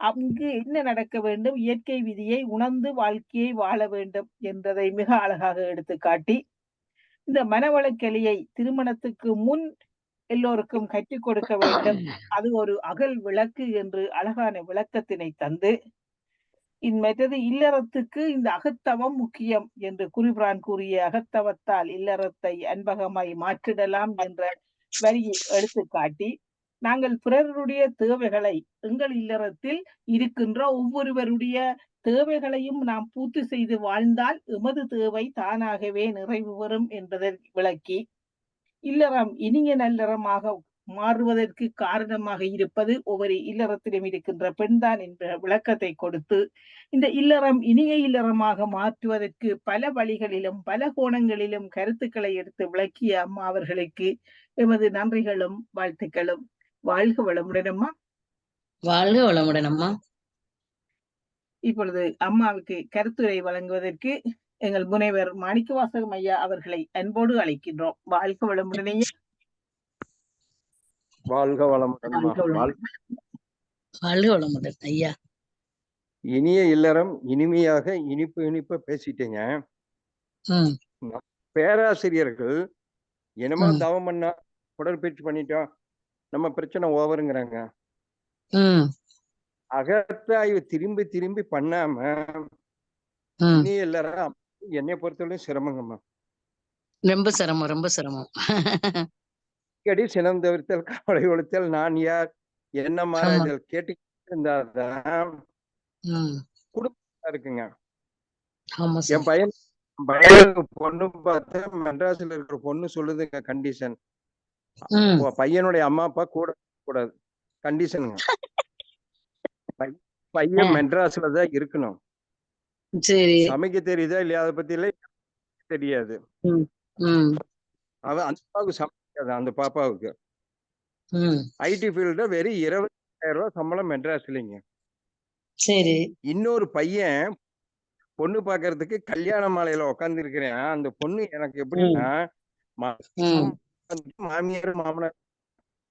அங்கு என்ன நடக்க வேண்டும், இயற்கை விதியை உணர்ந்து வாழ்க்கையை வாழ வேண்டும் என்றதை மிக அழகாக எடுத்துக்காட்டி, இந்த மனவளக்கலையை திருமணத்துக்கு முன் எல்லோருக்கும் கற்றுக் கொடுக்க வேண்டும், அது ஒரு அகல் விளக்கு என்று அழகான விளக்கத்தினை தந்து, மற்றது இல்லறத்துக்கு இந்த அகத்தவம் முக்கியம் என்று குறிபிரான் கூறிய அகத்தவத்தால் இல்லறத்தை அன்பகமாய் மாற்றிடலாம் என்ற வரியை எடுத்துக்காட்டி, நாங்கள் பிறருடைய தேவைகளை, எங்கள் இல்லறத்தில் இருக்கின்ற ஒவ்வொருவருடைய தேவைகளையும் நாம் பூர்த்தி செய்து வாழ்ந்தால் எமது தேவை தானாகவே நிறைவு பெறும் என்பதை விளக்கி, இல்லறம் இனிய நல்லறமாக மாறுவதற்கு காரணமாக இருப்பது ஒவ்வொரு இல்லறத்திலும் இருக்கின்ற பெண்தான் என்ற விளக்கத்தை கொடுத்து, இந்த இல்லறம் இனிய இல்லறமாக மாற்றுவதற்கு பல வழிகளிலும் பல கோணங்களிலும் கருத்துக்களை எடுத்து விளக்கிய அம்மா அவர்களுக்கு எமது நன்றிகளும் வாழ்த்துக்களும். வாழ்க வளமுடன் அம்மா. வாழ்க வளமுடன் அம்மா. இப்பொழுது அம்மாவுக்கு கருத்துரை வழங்குவதற்கு எங்கள் முனைவர் மாணிக்கவாசகம் ஐயா அவர்களை அன்போடு அழைக்கின்றோம். வாழ்க வளமுடனே. வாழ்க வளமுடன். வாழ்க வளமுடன் ஐயா. இனிய இல்லறம் இனிமையாக இனிப்பு பேசிட்டீங்க. பேராசிரியர்கள் என்னமோ தவம் பண்ணா, உடற்பயிற்சி பண்ணிட்டோம், நம்ம பிரச்சனை ஓவருங்கிறாங்க. அகத்தாய்வு திரும்பி திரும்பி பண்ணாம இனிய இல்லறம் என்னை பொறுத்தவரையும் சிரமங்கம்மா. ரொம்ப சிரமம், ரொம்ப சிரமம். அடிக்கடி சினம் தவிர்த்தல் கவலை ஒழித்தல் நான் யார் என்ன ஆமா. மாறாதல் கேட்டுக்கிட்டு இருந்தாதான் ம். குடும்பம் இருக்குங்க. ஆமா என் சார். பையனுக்கு பொண்ணு பார்த்தா மெட்ராஸ்ல இருக்கிற பொண்ணு சொல்லுதுங்க கண்டிஷன். ம். பையனுடைய அம்மா அப்பா கூட கூடாது கண்டிஷனுங்க. ஆ. பையன் மெட்ராஸ்ல தான் இருக்கணும். சரி. சமைக்க தெரியுதா இல்லையா அதை பத்தி எல்லாம் தெரியாது. ம். ம். அவன் அந்த பாப்பாவுக்கு சமைக்காது. அந்த பாப்பாவுக்கு ம். ஐடி ஃபீல்டு வெறும் 20,000 ரூபாய் சம்பளம் மெட்ராஸ்லங்க. சரி. இன்னொரு பையன் பொண்ணு பாக்குறதுக்கு கல்யாண மாலையில உட்கார்ந்து இருக்கிறேன். அந்த பொண்ணு எனக்கு ம். எப்படின்னா ம். மாமியார் மாமனார்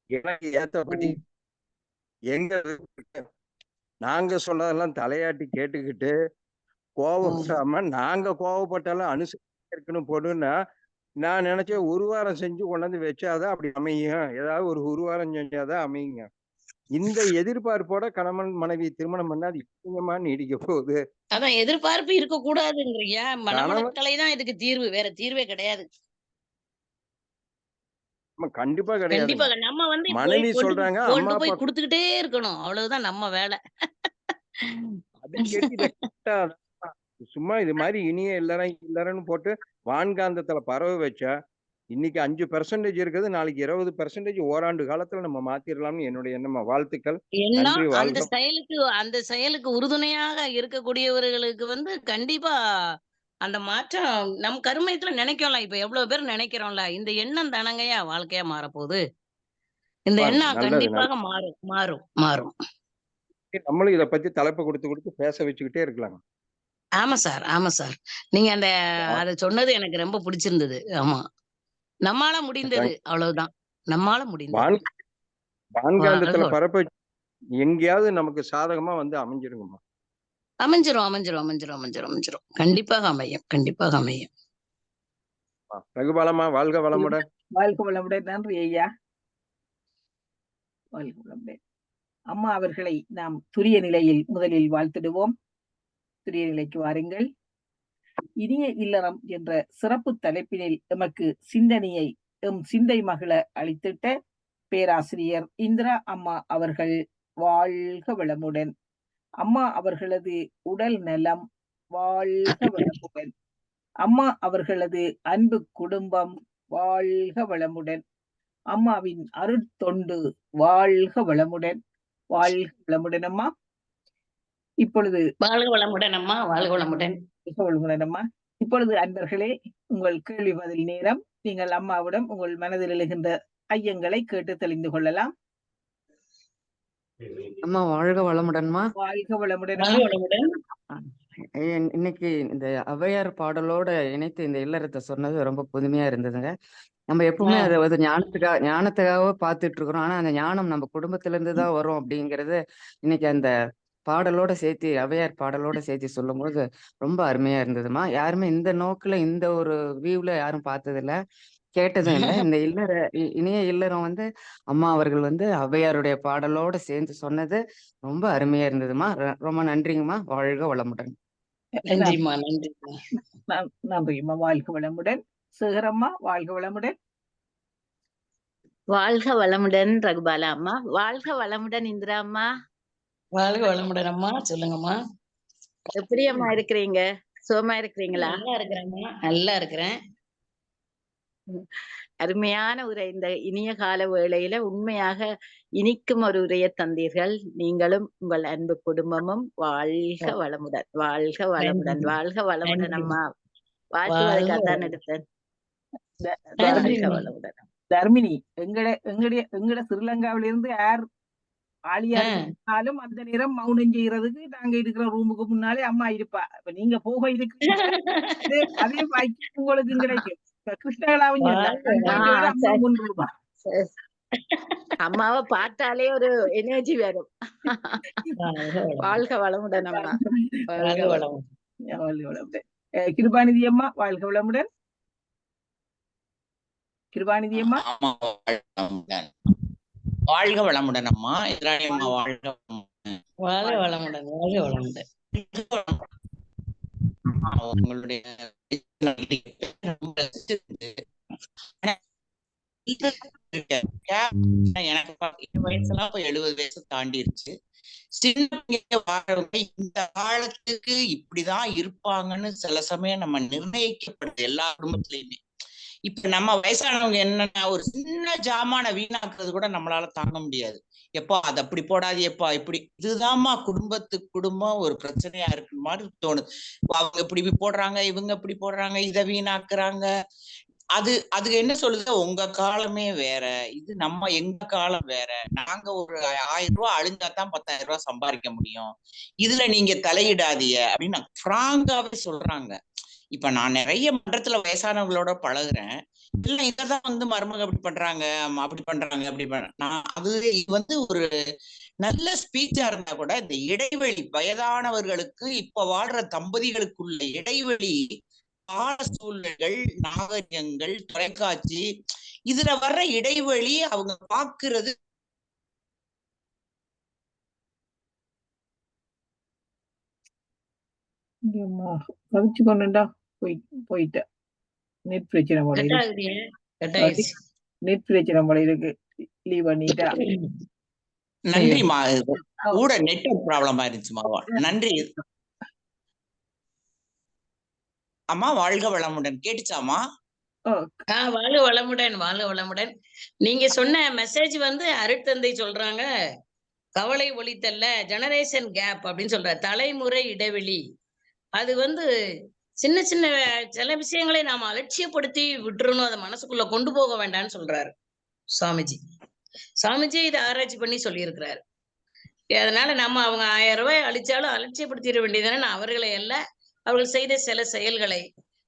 எனக்கு ஏத்தபடி ம். எங்க நாங்க சொன்னதெல்லாம் தலையாட்டி கேட்டுக்கிட்டு ம். கோவப்படாம நாங்க கோவப்பட்டாலும் அனுசரிச்சு இருக்கணும் பொண்ணுன்னா நான் நினைச்சேன் ஒரு வாரம் செஞ்சு கொண்டாந்து வச்சாதான் அப்படி அமையும். ஏதாவது ஒரு வாரம் செஞ்சாதான் அமையுங்க. இந்த எதிர்பார்ப்போட கணவன் மனைவி திருமணம் பண்ணா அது எப்படிங்கம்மா நீடிக்க போகுது? அதான் எதிர்பார்ப்பு இருக்கக்கூடாதுங்கிறீங்க. கணவன் மனவளக்கலை தான் இதுக்கு தீர்வு. வேற தீர்வே கிடையாது. கண்டிப்பா கண்டிப்பா. கிடையாதுங்க. நம்ம வந்து மனைவி கொண்டு சொல்றாங்க அம்மா கொண்டு அப்பா போய் குடுத்துக்கிட்டே இருக்கணும். அவ்வளவுதான் நம்ம வேலை. அது கேட்டு இதை கேட்டா சும்மா இது மாதிரி இனிய இல்லறன்னு போட்டு வான்காந்தத்துல பரவ வச்சா இன்னைக்கு 5% இருக்குது, நாளைக்கு 20% ஓராண்டு காலத்துல நம்ம மாத்திரலாம்னு என்னுடைய எண்ணமா. வாழ்த்துக்கள். ஏன்னா நன்றி. வாழ்க. அந்த செயலுக்கு உறுதுணையாக இருக்கக்கூடியவர்களுக்கு வந்து கண்டிப்பா அந்த மாற்றம் நம் கருமையத்துல நினைக்கலாம். இப்ப எவ்வளவு பேர் நினைக்கிறோம்ல. இந்த எண்ணம் தானங்கய்யா வாழ்க்கையா மாறப்போகுது. இந்த பாருங்க, எண்ணம் நல்லது கண்டிப்பாக மாறும், மாறும், மாறும். நம்மளும் இதை பத்தி தலைப்பு கொடுத்து பேச வச்சுக்கிட்டே இருக்கலாம். ஆமா சார், ஆமா சார். நீங்க அத சொன்னது எனக்கு ரொம்ப பிடிச்சிருந்தது. ஆமா. நம்மால முடிந்தது. அவ்வளவுதான். நம்மால முடிந்தது. வான்காந்தத்துல வாழ்க பரப்ப எங்கேயாவது நமக்கு சாதகமா வந்து அமைஞ்சிருங்கம்மா. அமைஞ்சிரும், அமைஞ்சிரும், அமைஞ்சிரும், அமைஞ்சிரும், அமைஞ்சிரும். கண்டிப்பாக அமையும், கண்டிப்பாக அமையும். ரகுபாலம்மா, வாழ்க வளமுடன். வாழ்க வளமுடன். நன்றி ஐயா. வாழ்க வளமுடன். அம்மா அவர்களை நாம் துரிய நிலையில் முதலில் வாழ்த்திடுவோம். துரிய நிலைக்கு வாருங்கள். இனிய இல்லறம் என்ற சிறப்பு தலைப்பினில் எமக்கு சிந்தனையை சிந்தை மகள அளித்திட்ட பேராசிரியர் இந்திரா அம்மா அவர்கள் வாழ்க வளமுடன். அம்மா அவர்களது உடல் நலம் வாழ்க வளமுடன். அம்மா அவர்களது அன்பு குடும்பம் வாழ்க வளமுடன். அம்மாவின் அருட்தொண்டு வாழ்க வளமுடன். வாழ்க வளமுடன் அம்மா. இப்பொழுது வாழ்க வளமுடன் அம்மா. வாழ்க வளமுடன். வளமுடன் அம்மா. இப்பொழுது அன்பர்களே, உங்கள் கேள்வி பதில் நேரம். நீங்கள் அம்மாவிடம் உங்கள் மனதில் எழுகின்ற ஐயங்களை கேட்டு தெளிந்து கொள்ளலாம். அம்மா வாழ்க வளமுடன்மா. வாழ்க வளமுடன். வாழ்க வளமுடன். இன்னைக்கு இந்த ஔவையார் பாடலோட இணைத்து இந்த இல்லறத்தை சொன்னது ரொம்ப புதுமையா இருந்ததுங்க. நம்ம எப்பவுமே அதை வந்து ஞானத்துக்காக பார்த்துட்டு இருக்கிறோம். ஆனா அந்த ஞானம் நம்ம குடும்பத்துல இருந்து தான் வரும் அப்படிங்கிறது இன்னைக்கு அந்த பாடலோட சேர்த்து ஔவையார் பாடலோட சேர்த்து சொல்லும்போது ரொம்ப அருமையா இருந்ததுமா. யாருமே இந்த நோக்குல இந்த ஒரு வியூல யாரும் பார்த்தது இல்ல, கேட்டதும் இல்லை. இந்த இனிய இல்லறம் வந்து அம்மா அவர்கள் வந்து ஔவையாருடைய பாடலோட சேர்ந்து சொன்னது ரொம்ப அருமையா இருந்ததுமா. ரொம்ப நன்றிங்கம்மா. வாழ்க வளமுடன். நன்றிம்மா, நன்றிம்மா. நன்றிம்மா. வாழ்க வளமுடன். சேகரம்மா, வாழ்க வளமுடன். வாழ்க வளமுடன் ரகுபாலா அம்மா. வாழ்க வளமுடன் இந்திரா அம்மா. வாழ்க வளமுடன் அம்மா. சொல்லுங்கம்மா. எப்படி அம்மா இருக்கிறீங்க? சுகமா இருக்கிறீங்களா? நல்லா இருக்கிறேம்மா. நல்லா இருக்கிறேன். அருமையான உரை. இந்த இனிய கால வேளையில உண்மையாக இனிக்கும் ஒரு உரையை தந்தீர்கள். நீங்களும் உங்கள் அன்பு குடும்பமும் வாழ்க வளமுடன். வாழ்க வளமுடன். வாழ்க வளமுடன் அம்மா. வாழ்த்துவதற்காகத்தான் எடுத்தேன். வாழ்க வளமுடன். தர்மினி, எங்கட ஸ்ரீலங்காவிலிருந்து யார் ஆளியா இருந்தாலும் அந்த நேரம் மௌனம் செய்யறதுக்கு நாங்க இருக்கிற ரூமுக்கு முன்னாலே அம்மா இருப்பா. இப்ப நீங்க போக இருக்கு அதே பாக்கி உங்களுக்கு கிடைக்கும். கிருஷ்ணகலாவும் அம்மாவை பார்த்தாலே ஒரு எனர்ஜி வரும். வாழ்க வளமுடன் அம்மா. வாழ்க வளமுடன். கிருபாநிதி அம்மா, வாழ்க வளமுடன். கிருபாநிதி அம்மா, வாழ்க வளமுடன் அம்மா. அம்மா வாழ்க வாழ்க வளமுடன். வாழ்க வளமுடன். உங்களுடைய ரொம்ப ரசிச்சிருந்து. ஆனா எனக்கு என் வயசுலாம் இப்ப 70 வயசு தாண்டிருச்சு. சின்ன பிள்ளைங்க வாழறவங்க இந்த காலத்துக்கு இப்படிதான் இருப்பாங்கன்னு சில சமயம் நம்ம நிர்ணயிக்கப்படுது எல்லா குடும்பத்திலயுமே. இப்ப நம்ம வயசானவங்க என்னன்னா ஒரு சின்ன ஜாமான வீணாக்குறது கூட நம்மளால தாங்க முடியாது. எப்பா அது அப்படி போடாது, எப்பா இப்படி. இதுதான்மா குடும்பத்துக்கு குடும்பம் ஒரு பிரச்சனையா இருக்கு மாதிரி தோணுது. அவங்க இப்படி போடுறாங்க, இவங்க இப்படி போடுறாங்க, இதை வீணாக்குறாங்க. அதுக்கு என்ன சொல்லுது, உங்க காலமே வேற, இது எங்க காலம் வேற. நாங்க ஒரு 1000 ரூபாய் அழிஞ்சாதான் 10,000 ரூபாய் சம்பாதிக்க முடியும். இதுல நீங்க தலையிடாதீங்க அப்படின்னு பிராங்காவே சொல்றாங்க. இப்ப நான் நிறைய மன்றத்துல வயசானவங்களோட பழகுறேன். இல்ல இததான் மருமக அப்படி பண்றாங்க, அப்படி பண்றாங்க, அப்படி இது ஒரு நல்ல ஸ்பீச்சா இருந்தா கூட இந்த இடைவெளி வயதானவர்களுக்கு இப்ப வாழ்ற தம்பதிகளுக்குள்ள இடைவெளி, கால சூழ்நிலைகள், நாகரிகங்கள், தொலைக்காட்சி, இதுல வர்ற இடைவெளி அவங்க பாக்குறது கவிச்சு கொண்டுண்டா போயிட்ட. நெட் பிரச்சனை போல இருக்கு. நெட் பிரச்சனை போல இருக்கு. லீவ் பண்ணிட்டா. நன்றிமா. கூட நெட்வொர்க் ப்ராப்ளமா இருந்துச்சுமா. நன்றி அம்மா. வாழ்க வளமுடன். கேட்டுச்சாமா? வாழ்க வளமுடன், வாழ்க வளமுடன். நீங்க சொன்ன மெசேஜ் அருட்தந்தை சொல்றாங்க, கவலை ஒழித்தல்ல ஜெனரேஷன் கேப் அப்படின்னு சொல்ற தலைமுறை இடைவெளி. அது சின்ன சின்ன சில விஷயங்களை நாம அலட்சியப்படுத்தி விட்டுறணும், அதை மனசுக்குள்ள கொண்டு போக வேண்டாம்னு சொல்றாரு சாமிஜி இதை ஆராய்ச்சி பண்ணி சொல்லியிருக்கிறாரு. அதனால நம்ம அவங்க 1000 ரூபாய் அழிச்சாலும் அலட்சியப்படுத்திட வேண்டியதானே. அவர்களை எல்லாம் அவர்கள் செய்த சில செயல்களை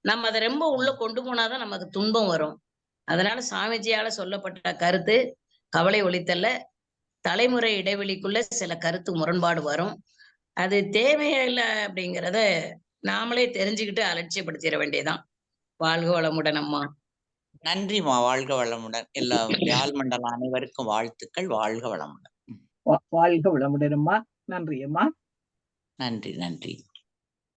நம்ம அதை ரொம்ப உள்ள கொண்டு போனாதான் நமக்கு துன்பம் வரும். அதனால சாமிஜியால சொல்லப்பட்ட கருத்து கவலை ஒழித்தல்ல, தலைமுறை இடைவெளிக்குள்ள சில கருத்து முரண்பாடு வரும். அது தேவையில்லை அப்படிங்கிறத நாமளே தெரிஞ்சுக்கிட்டு அலட்சியப்படுத்திட வேண்டியதான். வாழ்க வளமுடன் அம்மா. நன்றிமா. வாழ்க வளமுடன். எல்லா யாழ் மண்டலம் அனைவருக்கும் வாழ்த்துக்கள். வாழ்க வளமுடன். வாழ்க வளமுடன் அம்மா. நன்றி அம்மா. நன்றி.